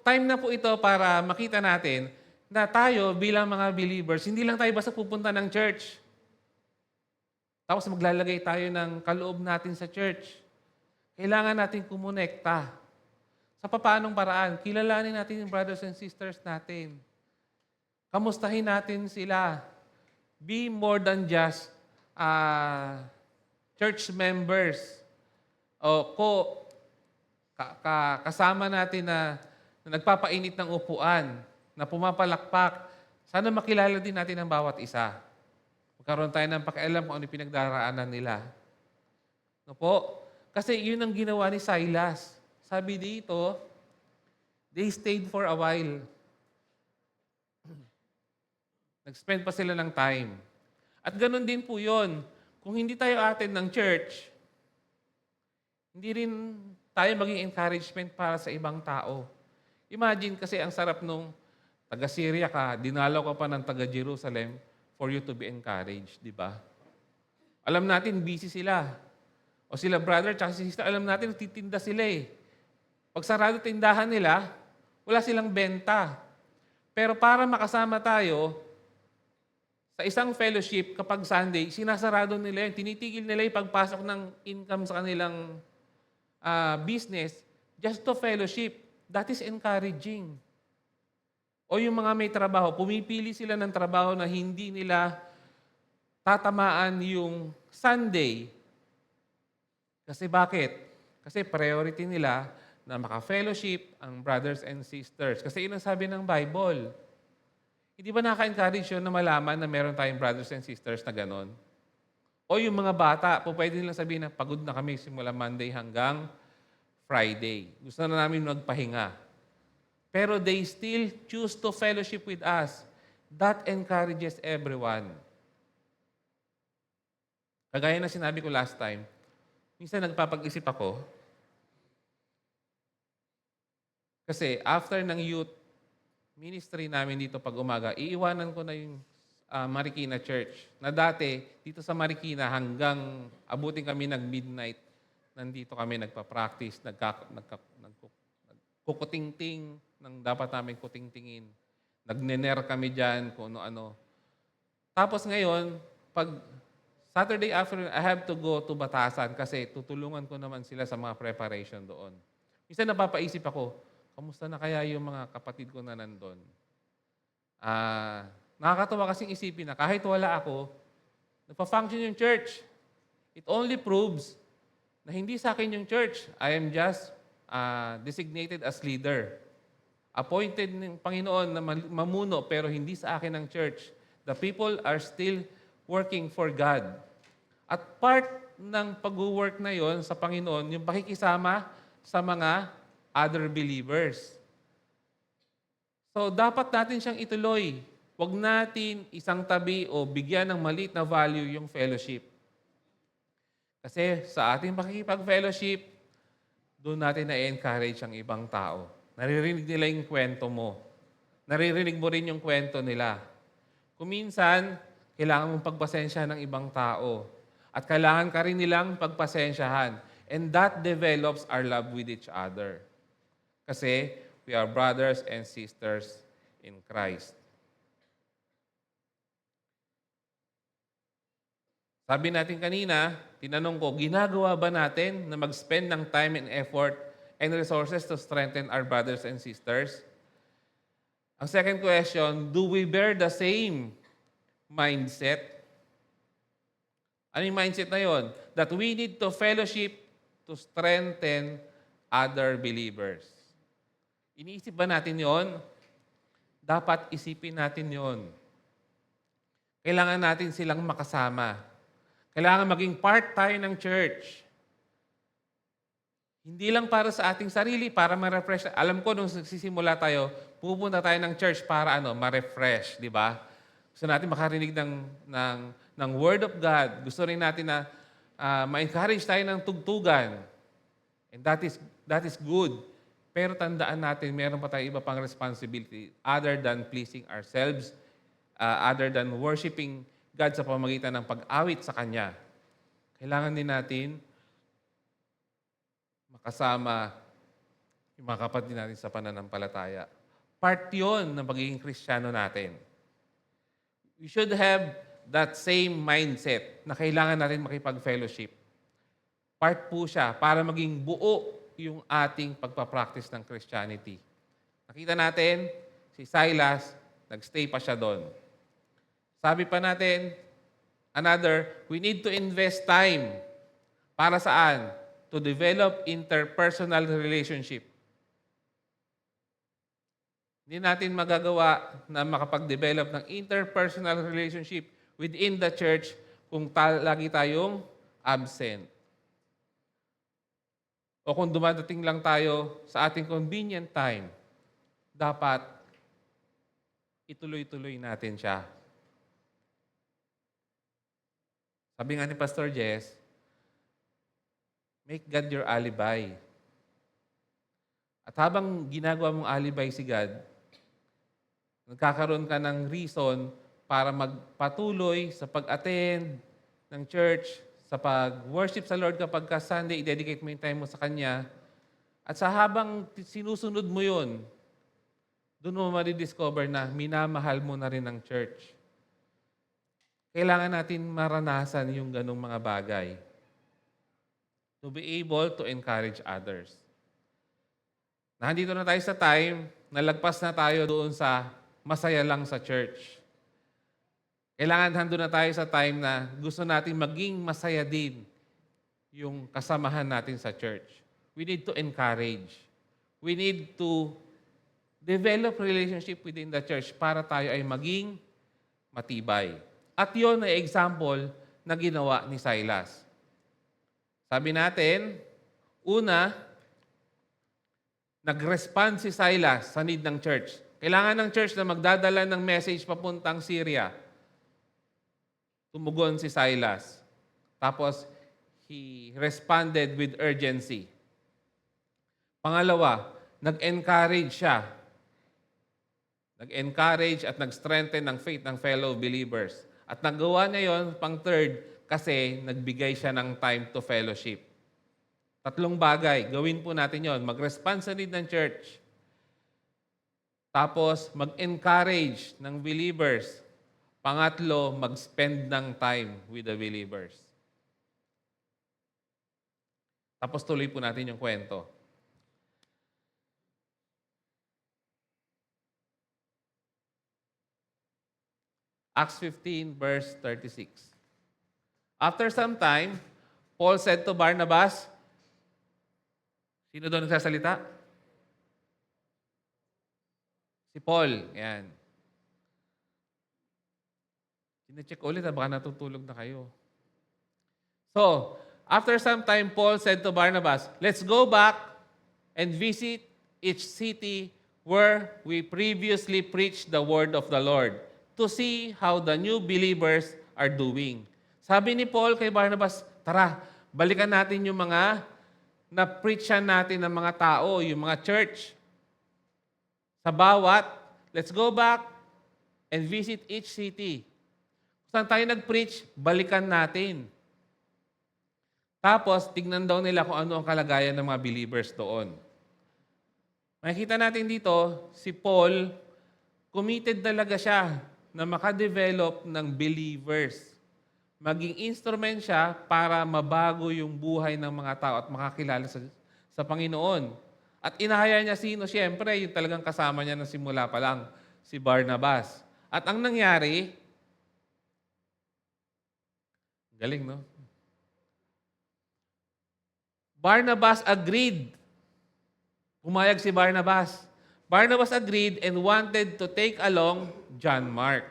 time na po ito para makita natin na tayo bilang mga believers, hindi lang tayo basta pupunta ng church. Tapos maglalagay tayo ng kaloob natin sa church. Kailangan natin kumonekta Sa papaanong paraan? Kilalanin natin yung brothers and sisters natin. Kamustahin natin sila. Be more than just church members. O kasama natin na nagpapainit ng upuan, na pumapalakpak. Sana makilala din natin ang bawat isa. Magkaroon tayo ng pakialam kung ano yung pinagdaraanan nila. No po? Kasi yun ang ginawa ni Silas. Sabi dito, they stayed for a while. Nag-spend pa sila ng time. At ganun din po yun. Kung hindi tayo attend ng church, hindi rin tayo maging encouragement para sa ibang tao. Imagine kasi ang sarap nung taga-Syria ka, dinalaw ka pa ng taga-Jerusalem for you to be encouraged, di ba? Alam natin, busy sila. O sila brother tsaka sister, alam natin, titinda sila eh. Pag sarado tindahan nila, wala silang benta. Pero para makasama tayo, sa isang fellowship, kapag Sunday, sinasarado nila yun. Tinitigil nila yung pagpasok ng income sa kanilang business just to fellowship. That is encouraging. O yung mga may trabaho, pumipili sila ng trabaho na hindi nila tatamaan yung Sunday. Kasi bakit? Kasi priority nila na maka-fellowship ang brothers and sisters. Kasi yun ang sabi ng Bible. Hindi ba nakaka-encourage yun na malaman na meron tayong brothers and sisters na ganon? O yung mga bata, pwede nilang sabihin na pagod na kami simula Monday hanggang Friday. Gusto na namin magpahinga. Pero they still choose to fellowship with us. That encourages everyone. Kagaya na sinabi ko last time, minsan nagpapag-isip ako, kasi after ng youth ministry namin dito pag umaga, iiwanan ko na yung Marikina Church. Na dati, dito sa Marikina, hanggang abutin kami midnight, nandito kami nagpa-practice, nagkukutingting ng dapat namin kutingtingin. Nagnener kami dyan, kung ano-ano. Tapos ngayon, pag Saturday afternoon, I have to go to Batasan kasi tutulungan ko naman sila sa mga preparation doon. Minsan napapaisip ako, kamusta na kaya yung mga kapatid ko na nandun? Nakakatawa kasing isipin na kahit wala ako, nagpa-function yung church. It only proves na hindi sa akin yung church. I am just designated as leader. Appointed ng Panginoon na mamuno pero hindi sa akin ang church. The people are still working for God. At part ng pag-work na yon sa Panginoon, yung pakikisama sa mga other believers. So, dapat natin siyang ituloy. Huwag natin isang tabi o bigyan ng maliit na value yung fellowship. Kasi sa ating pakikipag-fellowship, doon natin na-encourage ang ibang tao. Naririnig nila yung kwento mo. Naririnig mo rin yung kwento nila. Kung minsan, kailangan mong pagpasensya ng ibang tao. At kailangan ka rin nilang pagpasensyahan. And that develops our love with each other. Kasi we are brothers and sisters in Christ. Sabi natin kanina, tinanong ko, ginagawa ba natin na mag-spend ng time and effort and resources to strengthen our brothers and sisters? Ang second question, do we bear the same mindset? Ano yung mindset na yon? That we need to fellowship to strengthen other believers. Iniisip ba natin yon? Dapat isipin natin yon. Kailangan natin silang makasama. Kailangan maging part tayo ng church. Hindi lang para sa ating sarili, para ma-refresh. Alam ko, nung nagsisimula tayo, pupunta tayo ng church para ma-refresh, di ba? Gusto natin makarinig ng Word of God. Gusto rin natin na ma-encourage tayo ng tugtugan. And that is good. Pero tandaan natin, meron pa tayong iba pang responsibility other than pleasing ourselves, other than worshiping God sa pamamagitan ng pag-awit sa Kanya. Kailangan din natin makasama yung mga kapatid natin sa pananampalataya. Part yun ng pagiging Kristiyano natin. We should have that same mindset na kailangan natin makipag-fellowship. Part po siya para maging buo yung ating pagpapractice ng Christianity. Nakita natin, si Silas, nagstay pa siya doon. Sabi pa natin, we need to invest time. Para saan? To develop interpersonal relationship. Hindi natin magagawa na makapag-develop ng interpersonal relationship within the church kung lagi tayong absent. O kung dumadating lang tayo sa ating convenient time, dapat ituloy-tuloy natin siya. Sabi nga ni Pastor Jess, make God your alibi. At habang ginagawa mong alibi si God, nagkakaroon ka ng reason para magpatuloy sa pag-attend ng church, sa pag-worship sa Lord kapag ka Sunday, i-dedicate mo yung time mo sa Kanya. At sa habang sinusunod mo yun, doon mo ma-discover na minamahal mo na rin ang church. Kailangan natin maranasan yung ganong mga bagay. To be able to encourage others. Nandito na tayo sa time, nalagpas na tayo doon sa masaya lang sa church. Kailangan hando na tayo sa time na gusto natin maging masaya din yung kasamahan natin sa church. We need to encourage. We need to develop relationship within the church para tayo ay maging matibay. At yun ay example na ginawa ni Silas. Sabi natin, una, nag-respond si Silas sa need ng church. Kailangan ng church na magdadala ng message papuntang Syria. Tumugon si Silas. Tapos, he responded with urgency. Pangalawa, nag-encourage siya. Nag-encourage at nag-strengthen ng faith ng fellow believers. At nagawa niya yon pang third, kasi nagbigay siya ng time to fellowship. Tatlong bagay, gawin po natin yon. Mag-respond sa need ng church. Tapos, mag-encourage ng believers. Pangatlo, mag-spend ng time with the believers. Tapos tuloy po natin yung kwento. Acts 15, verse 36. After some time, Paul said to Barnabas, sino doon nagsasalita? Si Paul. Yan. Sine-check ulit, baka natutulog na kayo. So, after some time, Paul said to Barnabas, let's go back and visit each city where we previously preached the word of the Lord to see how the new believers are doing. Sabi ni Paul kay Barnabas, tara, balikan natin yung mga na-preachan natin ng mga tao, yung mga church. Sa bawat, let's go back and visit each city. Saan tayo nag-preach, balikan natin. Tapos, tignan daw nila kung ano ang kalagayan ng mga believers doon. Makikita natin dito, si Paul, committed talaga siya na makadevelop ng believers. Maging instrument siya para mabago yung buhay ng mga tao at makakilala sa Panginoon. At inahaya niya sino? Siyempre, yung talagang kasama niya na simula pa lang, si Barnabas. At ang nangyari, galing, no? Barnabas agreed. Pumayag si Barnabas. Barnabas agreed and wanted to take along John Mark.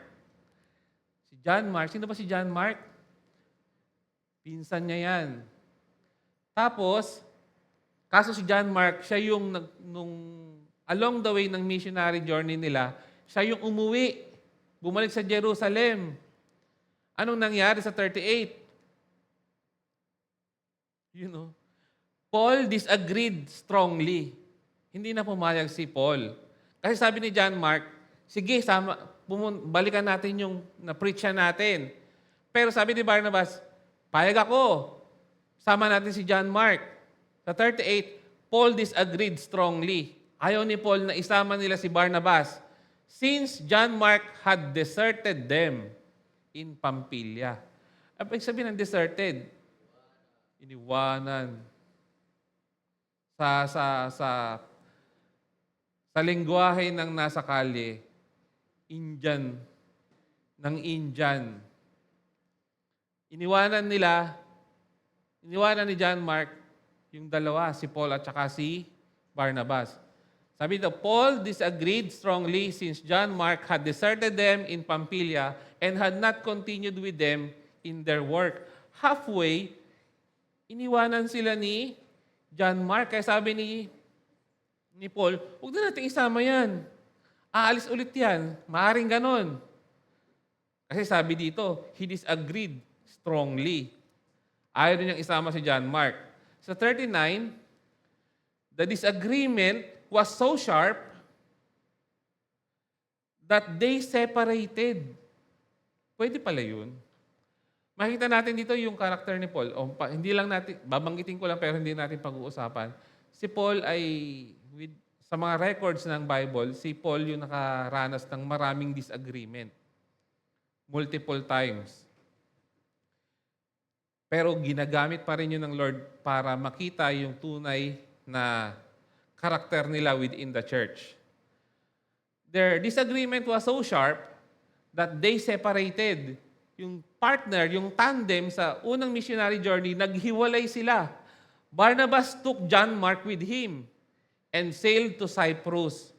Si John Mark, sino ba si John Mark? Pinsan niya yan. Tapos, kaso si John Mark, siya yung along the way ng missionary journey nila, siya yung umuwi. Bumalik sa Jerusalem. Anong nangyari sa 38? You know, Paul disagreed strongly. Hindi na pumayag si Paul. Kasi sabi ni John Mark, sige, balikan natin yung na-preach natin. Pero sabi ni Barnabas, payag ako. Sama natin si John Mark. Sa 38, Paul disagreed strongly. Ayaw ni Paul na isama nila si Barnabas since John Mark had deserted them in Pampilya. Ang sabihin ng deserted, iniwanan. sa sa lengguwahe ng nasa kalye, Indian, ng Indian. Iniwanan ni John Mark yung dalawa, si Paul at saka si Barnabas. Sabi dito, Paul disagreed strongly since John Mark had deserted them in Pamphylia and had not continued with them in their work. Halfway, iniwanan sila ni John Mark. Kaya sabi ni Paul, huwag na natin isama yan. Aalis ulit yan. Maaring ganon. Kasi sabi dito, he disagreed strongly. Ayaw rin niyang isama si John Mark. Sa 39, the disagreement was so sharp that they separated. Pwede pala yun. Makita natin dito yung karakter ni Paul. Hindi lang natin, babanggitin ko lang pero hindi natin pag-uusapan. Si Paul ay, sa mga records ng Bible, si Paul yung nakaranas ng maraming disagreement. Multiple times. Pero ginagamit pa rin yun ng Lord para makita yung tunay na karakter nila within the church. Their disagreement was so sharp that they separated. Yung partner, yung tandem sa unang missionary journey, naghiwalay sila. Barnabas took John Mark with him and sailed to Cyprus.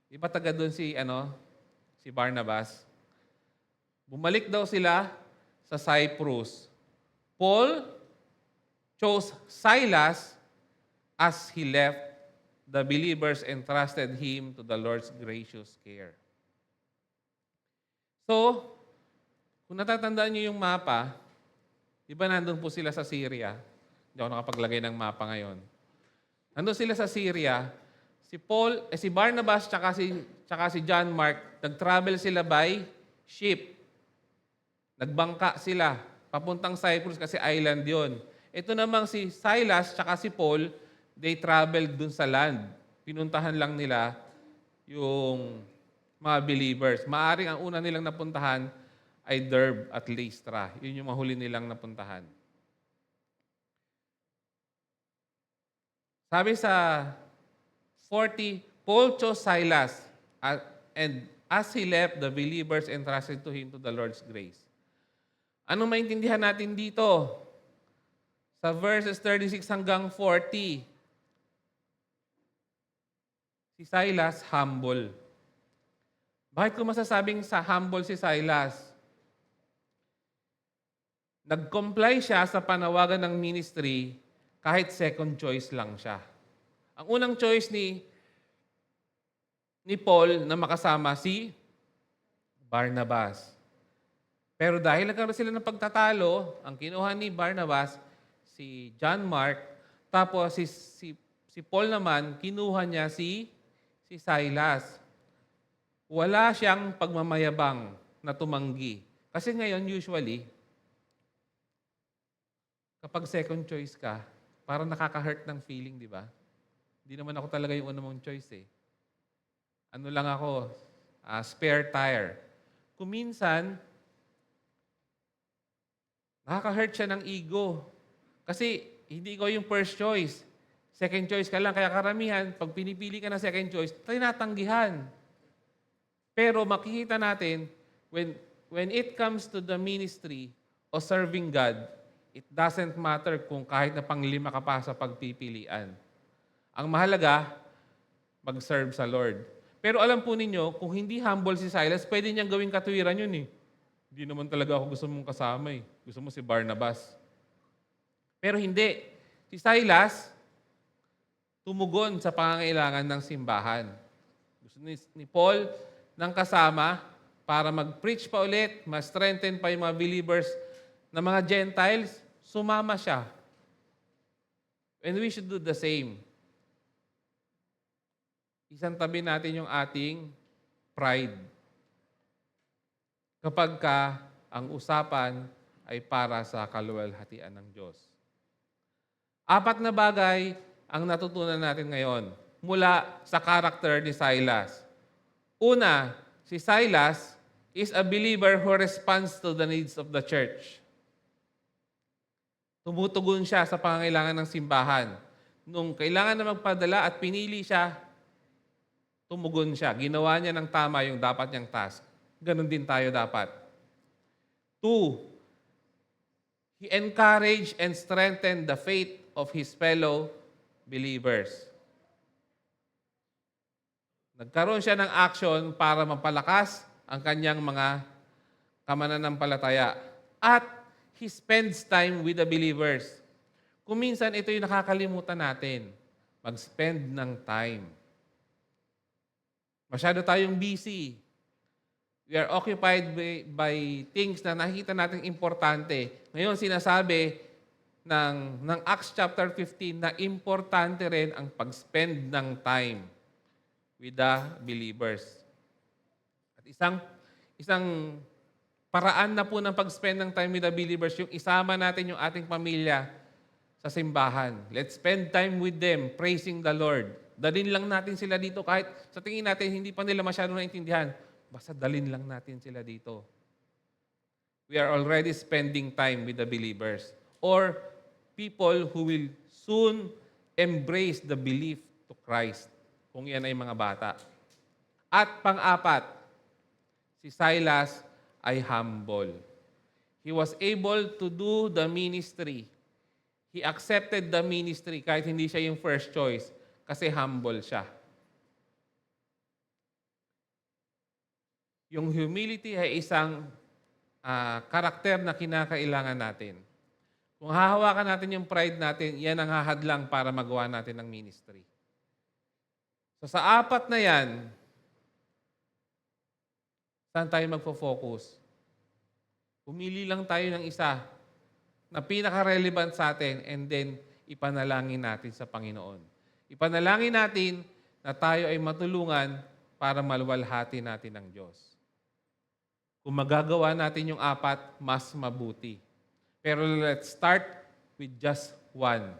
Iba taga doon si Barnabas. Bumalik daw sila sa Cyprus. Paul chose Silas as he left. The believers entrusted him to the Lord's gracious care. So, kung natatandaan niyo yung mapa, di ba nandun po sila sa Syria? Hindi ako nakapaglagay ng mapa ngayon. Nandun sila sa Syria, si Barnabas tsaka si John Mark, nag-travel sila by ship. Nagbangka sila, papuntang Cyprus kasi island yon. Ito namang si Silas tsaka si Paul, they traveled dun sa land. Pinuntahan lang nila yung mga believers. Maaring ang una nilang napuntahan ay Derbe at Lystra. Yun yung mahuli nilang napuntahan. Sabi sa 40, Paul chose Silas, and as he left, the believers entrusted to him to the Lord's grace. Anong maintindihan natin dito? Sa verses 36 hanggang 40, si Silas humble. Bakit ko masasabing humble si Silas? Nag-comply siya sa panawagan ng ministry kahit second choice lang siya. Ang unang choice ni Paul na makasama si Barnabas. Pero dahil nagkaroon sila ng pagtatalo, ang kinuha ni Barnabas, si John Mark, tapos si Paul naman, kinuha niya si Silas. Wala siyang pagmamayabang na tumanggi. Kasi ngayon, usually, kapag second choice ka, parang nakaka-hurt ng feeling, di ba? Hindi naman ako talaga yung una mong choice eh. Ano lang ako, spare tire. Kung minsan, nakaka-hurt siya ng ego. Kasi hindi ikaw yung first choice. Second choice ka lang. Kaya karamihan, pag pinipili ka na second choice, tinatanggihan. Pero makikita natin, when it comes to the ministry o serving God, it doesn't matter kung kahit na panglima ka pa sa pagpipilian. Ang mahalaga, mag-serve sa Lord. Pero alam po ninyo, kung hindi humble si Silas, pwede niyang gawing katwiran yun eh. Hindi naman talaga ako gusto mong kasama eh. Gusto mo si Barnabas. Pero hindi. Si Silas, tumugon sa pangangailangan ng simbahan. Gusto ni Paul ng kasama para mag-preach pa ulit, ma-strengthen pa yung mga believers na mga Gentiles, sumama siya. And we should do the same. Isang tabi natin yung ating pride. Kapag ang usapan ay para sa kaluwalhatian ng Diyos. 4 na bagay ang natutunan natin ngayon mula sa karakter ni Silas. Una, si Silas is a believer who responds to the needs of the church. Tumutugon siya sa pangangailangan ng simbahan. nung kailangan na magpadala at pinili siya, tumugon siya. Ginawa niya ng tama yung dapat niyang task. Ganon din tayo dapat. 2, he encouraged and strengthened the faith of his fellow believers. Nagkaroon siya ng action para mapalakas ang kanyang mga kamananampalataya. At he spends time with the believers. Kung minsan ito yung nakakalimutan natin, mag-spend ng time. Masyado tayong busy. We are occupied by things na nakikita natin importante. Ngayon, sinasabi ng Acts chapter 15 na importante rin ang pag-spend ng time with the believers. At isang paraan na po ng pag-spend ng time with the believers, yung isama natin yung ating pamilya sa simbahan. Let's spend time with them, praising the Lord. Dalhin lang natin sila dito kahit sa tingin natin hindi pa nila masyadong naintindihan. Basta dalhin lang natin sila dito. We are already spending time with the believers or people who will soon embrace the belief to Christ kung yan ay mga bata. At pang-apat, si Silas ay humble. He was able to do the ministry. He accepted the ministry kahit hindi siya yung first choice kasi humble siya. Yung humility ay isang karakter na kinakailangan natin. Kung hahawakan natin yung pride natin, yan ang hahadlang para magawa natin ng ministry. So sa apat na yan, saan tayo magfo-focus? Pumili lang tayo ng isa na pinaka-relevant sa atin and then ipanalangin natin sa Panginoon. Ipanalangin natin na tayo ay matulungan para maluwalhati natin ng Diyos. Kung magagawa natin yung apat, mas mabuti. Pero let's start with just one.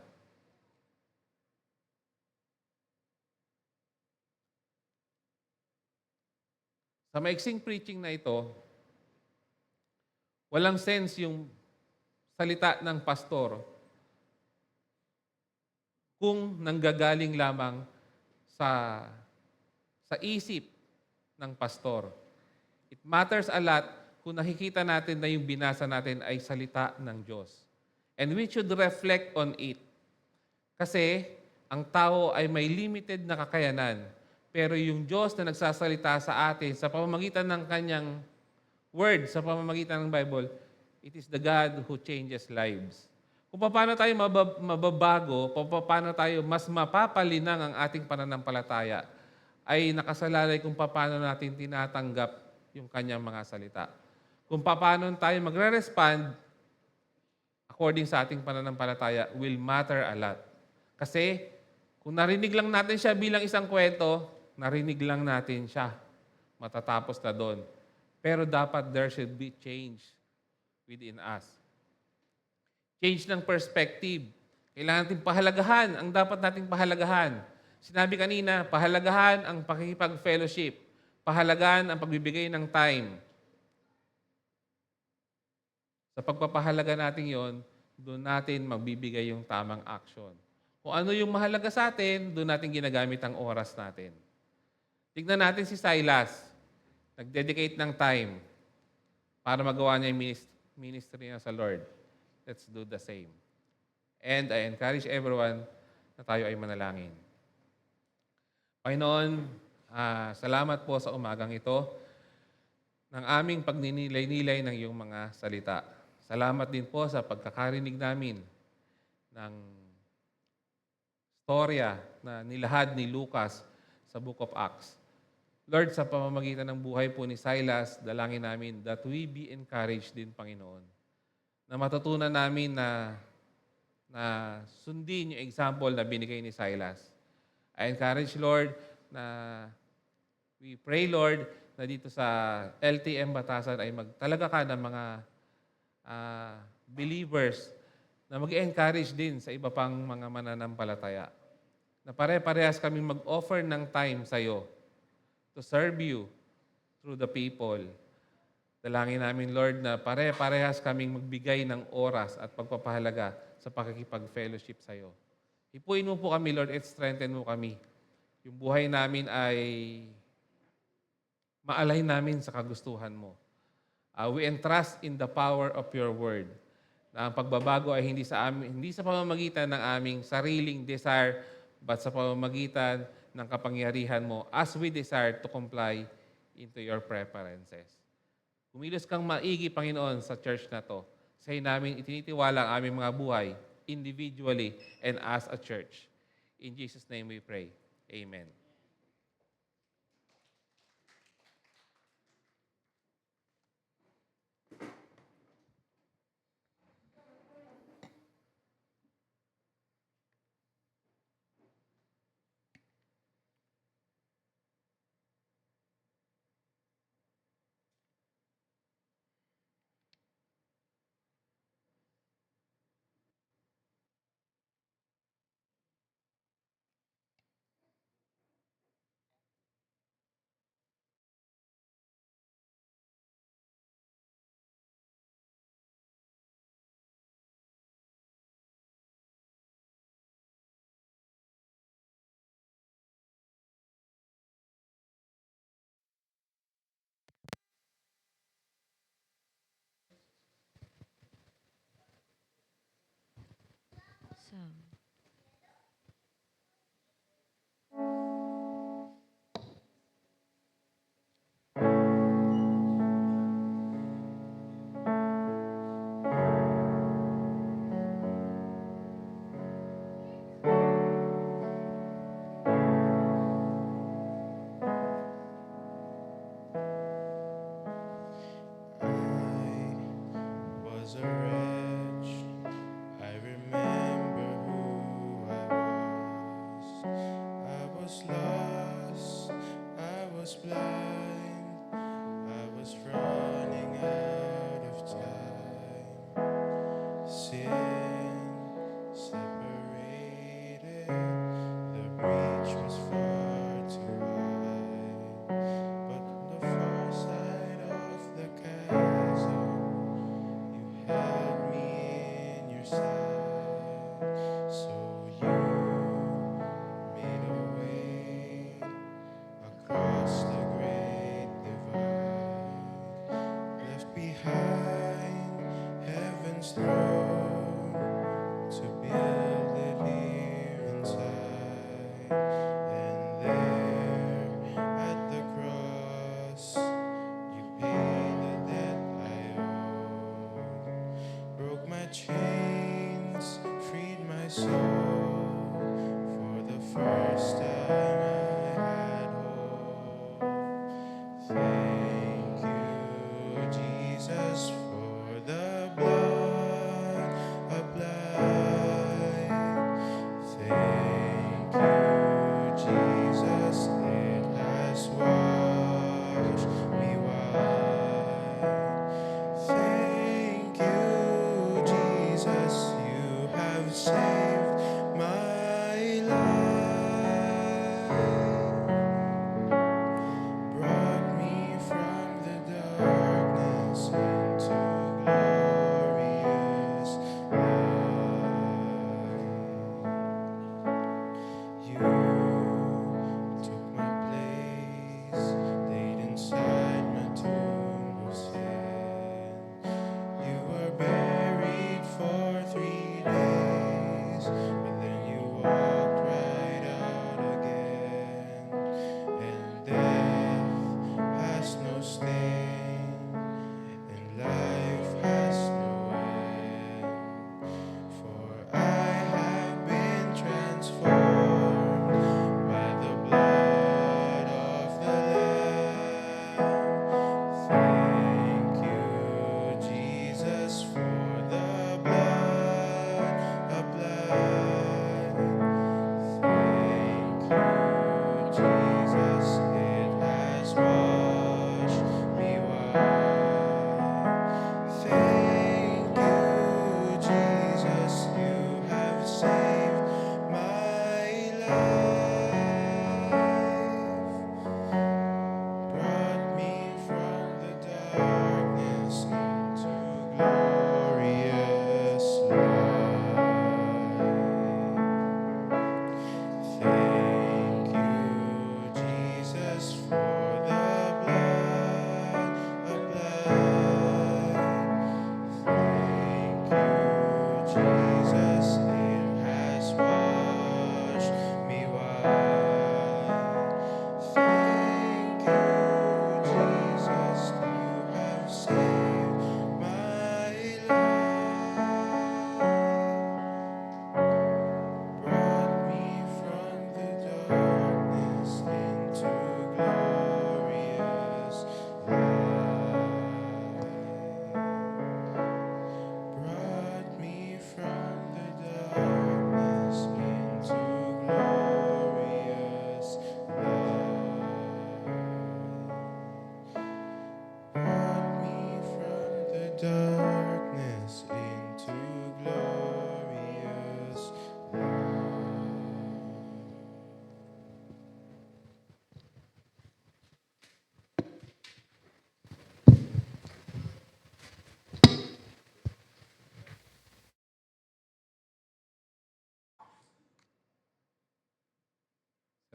Sa maiksing preaching na ito, walang sense yung salita ng pastor kung nanggagaling lamang sa isip ng pastor. It matters a lot kung nakikita natin na yung binasa natin ay salita ng Diyos. And we should reflect on it. Kasi ang tao ay may limited na kakayanan. Pero yung Diyos na nagsasalita sa atin sa pamamagitan ng kanyang word, sa pamamagitan ng Bible, it is the God who changes lives. Kung paano tayo mababago, paano tayo mas mapapalinang ang ating pananampalataya, ay nakasalalay kung paano natin tinatanggap yung kanyang mga salita. Kung paano tayo magre-respond according sa ating pananampalataya will matter a lot. Kasi kung narinig lang natin siya bilang isang kwento, narinig lang natin siya. Matatapos na doon. Pero dapat there should be change within us. Change ng perspective. Kailangan natin pahalagahan ang dapat nating pahalagahan. Sinabi kanina, pahalagahan ang pakikipag-fellowship. Pahalagahan ang pagbibigay ng time. Sa pagpapahalaga natin yon, doon natin magbibigay yung tamang action. Kung ano yung mahalaga sa atin, doon natin ginagamit ang oras natin. Tignan natin si Silas. Nag-dedicate ng time para magawa niya yung ministry niya sa Lord. Let's do the same. And I encourage everyone na tayo ay manalangin. Panginoon, salamat po sa umagang ito ng aming pagninilay-nilay ng iyong mga salita. Salamat din po sa pagkakarinig namin ng storya na nilahad ni Lucas sa Book of Acts. Lord, sa pamamagitan ng buhay po ni Silas, dalangin namin that we be encouraged din, Panginoon. Na matutunan namin na sundin yung example na binigay ni Silas. I encourage, Lord, na we pray, Lord, na dito sa LTM Batasan ay magtalaga ka ng mga believers na mag-encourage din sa iba pang mga mananampalataya. Na pare-parehas kami mag-offer ng time sa iyo to serve you through the people. Dalangin namin, Lord, na pare-parehas kaming magbigay ng oras at pagpapahalaga sa pakikipag-fellowship sa iyo. Hipuin mo po kami, Lord, at strengthen mo kami. Yung buhay namin ay maalay namin sa kagustuhan mo. We entrust in the power of your word. Na ang pagbabago ay hindi sa pamamagitan ng aming sariling desire, but sa pamamagitan ng kapangyarihan mo as we desire to comply into your preferences. Kumilos kang maigi, Panginoon, sa church na to. Sa'yo namin itinitiwala ang aming mga buhay, individually and as a church. In Jesus' name we pray. Amen. Was a wretch. I remember who I was lost. I was blind. I was running out of time. Sin separated. The breach was far too wide. But on the far side of the chasm, you held me in your side, so you made a way across the great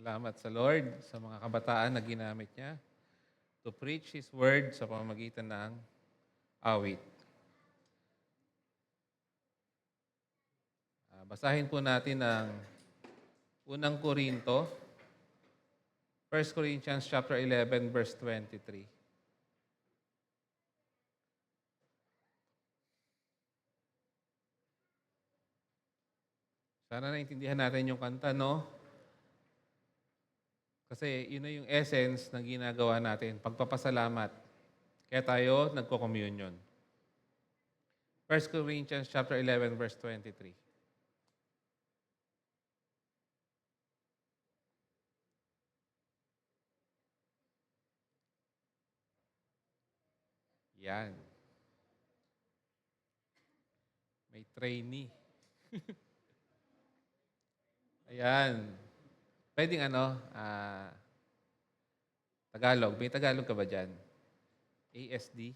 Salamat sa Lord sa mga kabataan na ginamit niya to preach His Word sa pamamagitan ng awit. Basahin po natin ang unang Korinto, 1 Corinthians chapter 11, verse 23. Sana naintindihan natin yung kanta, no? Kasi yun na yung essence ng ginagawa natin, pagpapasalamat. Kaya tayo nagko-communion. 1 Corinthians chapter 11, verse 23. Yan. May trainee. Ayan. Pwedeng Tagalog. May Tagalog ka ba dyan? ASD?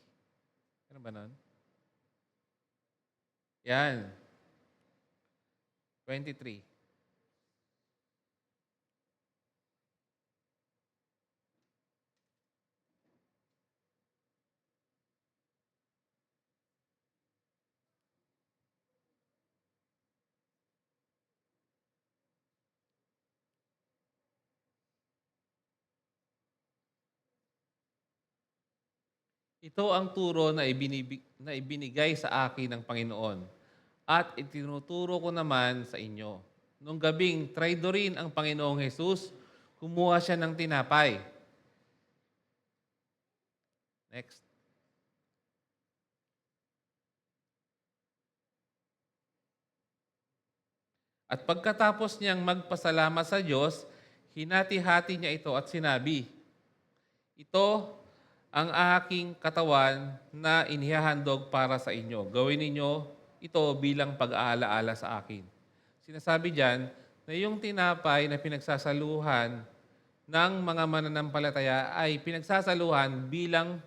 Ano ba nun? Yan. 23. Ito ang turo na ibinigay sa akin ng Panginoon at itinuturo ko naman sa inyo. Nung gabing traidorin ang Panginoong Jesus, kumuha siya ng tinapay. Next. At pagkatapos niyang magpasalamat sa Diyos, hinati-hati niya ito at sinabi, "Ito ang aking katawan na inihahandog para sa inyo. Gawin ninyo ito bilang pag-aalaala sa akin." Sinasabi diyan na yung tinapay na pinagsasaluhan ng mga mananampalataya ay pinagsasaluhan bilang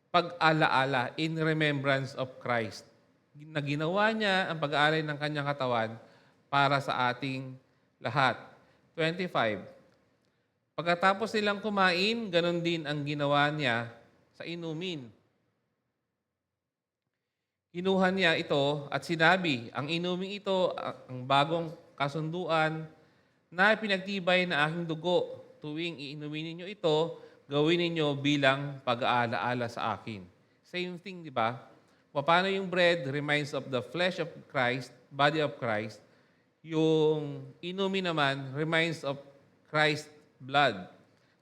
pag-alaala in remembrance of Christ. Na ginawa niya ang pag-aalay ng kanyang katawan para sa ating lahat. 25. Pagkatapos nilang kumain, ganun din ang ginawa niya sa inumin. Kinuha niya ito at sinabi, "Ang inuming ito, ang bagong kasunduan na pinagtibay na aking dugo. Tuwing iinumin ninyo ito, gawin ninyo bilang pag-aalaala sa akin." Same thing, di ba? Paano yung bread reminds of the flesh of Christ, body of Christ. Yung inumin naman reminds of Christ's blood.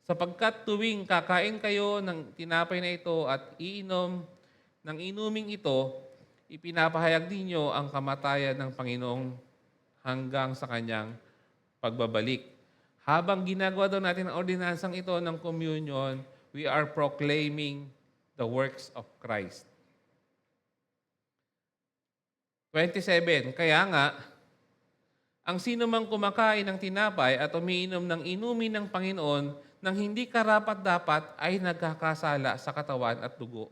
Sapagkat tuwing kakain kayo ng tinapay na ito at iinom ng inuming ito, ipinapahayag ninyo ang kamatayan ng Panginoong hanggang sa kanyang pagbabalik. Habang ginagawa daw natin ang ordinansang ito ng communion, we are proclaiming the works of Christ. 27. Kaya nga, ang sino mang kumakain ng tinapay at umiinom ng inumin ng Panginoon nang hindi karapat-dapat ay nagkakasala sa katawan at dugo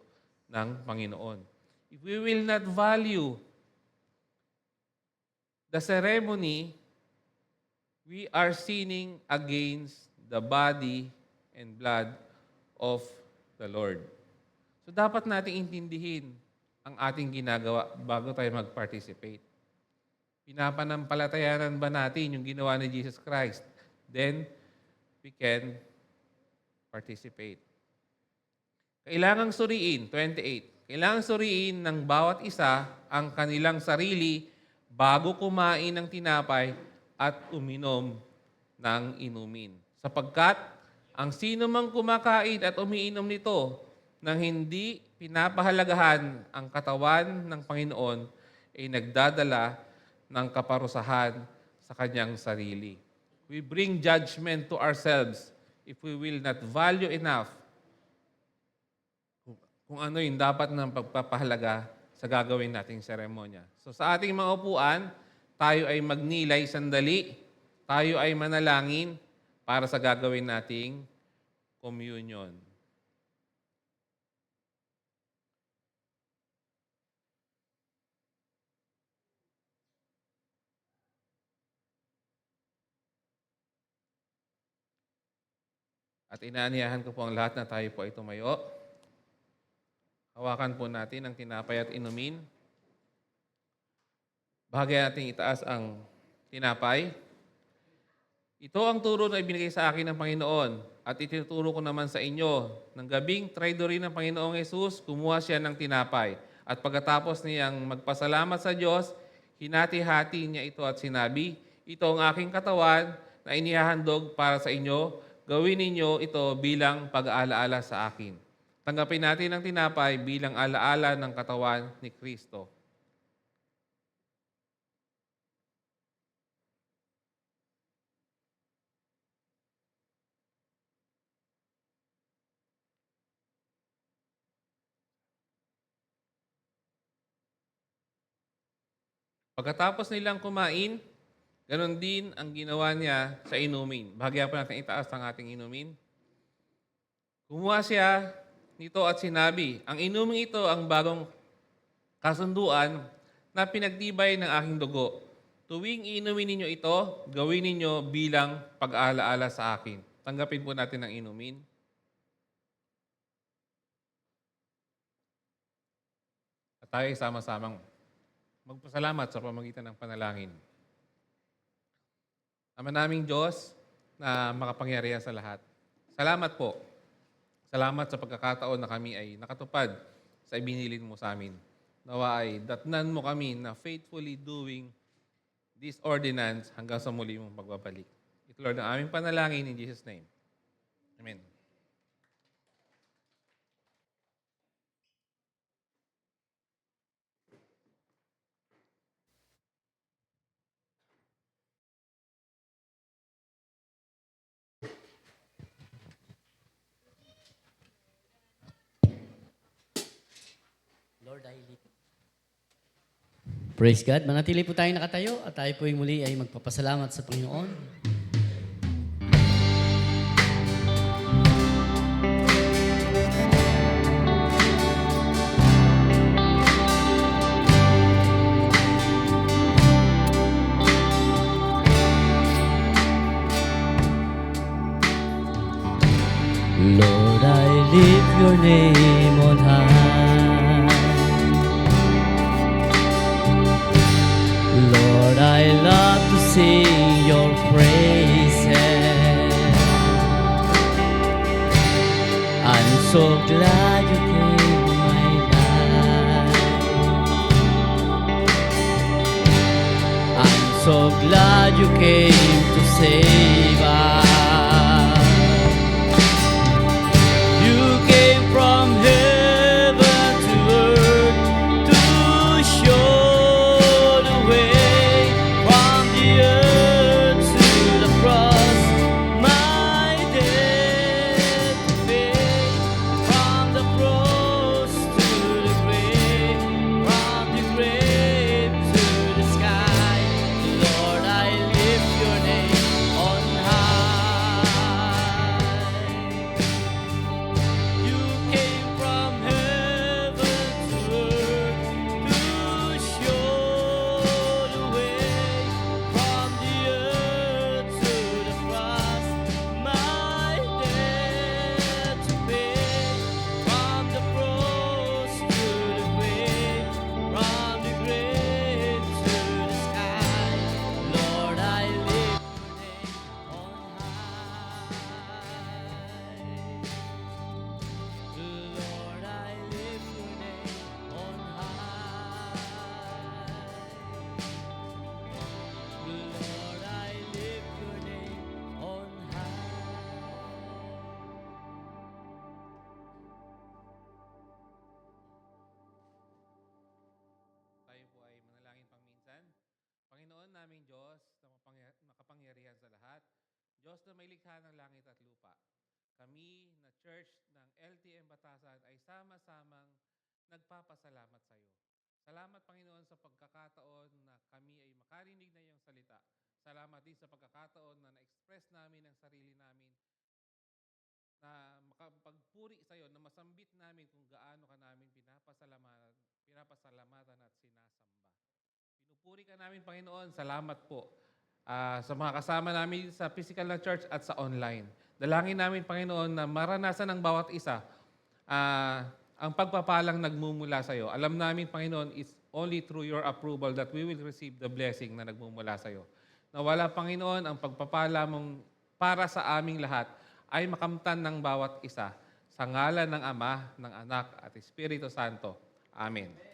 ng Panginoon. If we will not value the ceremony, we are sinning against the body and blood of the Lord. So dapat nating intindihin ang ating ginagawa bago tayo mag-participate. Pinapanampalatayanan ba natin yung ginawa ni Jesus Christ? Then, we can participate. Kailangang suriin, 28. Kailangang suriin ng bawat isa ang kanilang sarili bago kumain ng tinapay at uminom ng inumin. Sapagkat ang sino mang kumakain at umiinom nito nang hindi pinapahalagahan ang katawan ng Panginoon ay nagdadala ng kaparusahan sa kanyang sarili. We bring judgment to ourselves if we will not value enough kung ano yung dapat ng pagpapahalaga sa gagawin nating seremonya. So sa ating mga upuan, tayo ay magnilay sandali, tayo ay manalangin para sa gagawin nating communion. At inaanyahan ko po ang lahat na tayo po ay tumayo. Hawakan po natin ang tinapay at inumin. Bahagyan natin itaas ang tinapay. Ito ang turo na ibinigay sa akin ng Panginoon at itinuturo ko naman sa inyo. Nang gabing traidory ng Panginoong Yesus, kumuha siya ng tinapay. At pagkatapos niyang magpasalamat sa Diyos, hinati-hati niya ito at sinabi, ito ang aking katawan na inihahandog para sa inyo. Gawin ninyo ito bilang pag-aalaala sa akin. Tanggapin natin ang tinapay bilang alaala ng katawan ni Kristo. Pagkatapos nilang kumain, ganon din ang ginawa niya sa inumin. Bahagyan po natin itaas ang ating inumin. Kumuha siya nito at sinabi, ang inuming ito ang bagong kasunduan na pinagtibay ng aking dugo. Tuwing inumin ninyo ito, gawin ninyo bilang pag-aalaala sa akin. Tanggapin po natin ang inumin. At tayo ay sama-samang magpasalamat sa pamamagitan ng panalangin. Ama naming Diyos na makapangyarihan sa lahat. Salamat po. Salamat sa pagkakataon na kami ay nakatupad sa ibinilin mo sa amin. Nawa ay datnan mo kami na faithfully doing this ordinance hanggang sa muli mong pagbabalik. Ito Lord ang aming panalangin in Jesus' name. Amen. Lord, I lift. Praise God. Manatili po tayong nakatayo at tayo po muli ay magpapasalamat sa Panginoon. Lord, I lift your name on high. Lord, I love to sing your praises. I'm so glad you came my life. I'm so glad you came to save us. You came from heaven to earth to show the way from the earth to the cross. My debt to pay from the cross to the grave, from the grave to the sky. Lord, I lift your name on high. You came from heaven to earth to show the way from the earth to the cross. My debt to pay from the cross to the grave, from the grave to the sky. Lord, I lift your name on high. Lord, I lift your name on high. Lord, I lift your name on Tayo po ay manalangin pang minsan. Panginoon naming Diyos na makapangyarihan sa lahat, Diyos na may likha ng langit at lupa. Kami na church ng LTM Batasan ay sama-samang nagpapasalamat sa iyo. Salamat Panginoon sa pagkakataon na kami ay makarinig na iyong salita. Salamat din sa pagkakataon na na-express namin ang sarili namin na makapagpuri sa iyo, na masambit namin kung gaano ka namin pinapasalamatan at sinasamba. Pinupuri ka namin, Panginoon. Salamat po sa mga kasama namin sa physical na church at sa online. Dalangin namin, Panginoon, na maranasan ng bawat isa ang pagpapalang nagmumula sa iyo. Alam namin, Panginoon, it's only through your approval that we will receive the blessing na nagmumula sa iyo. Nawala, Panginoon, ang pagpapala mong para sa aming lahat ay makamtan ng bawat isa sa ngalan ng Ama, ng Anak at Espiritu Santo. Amen.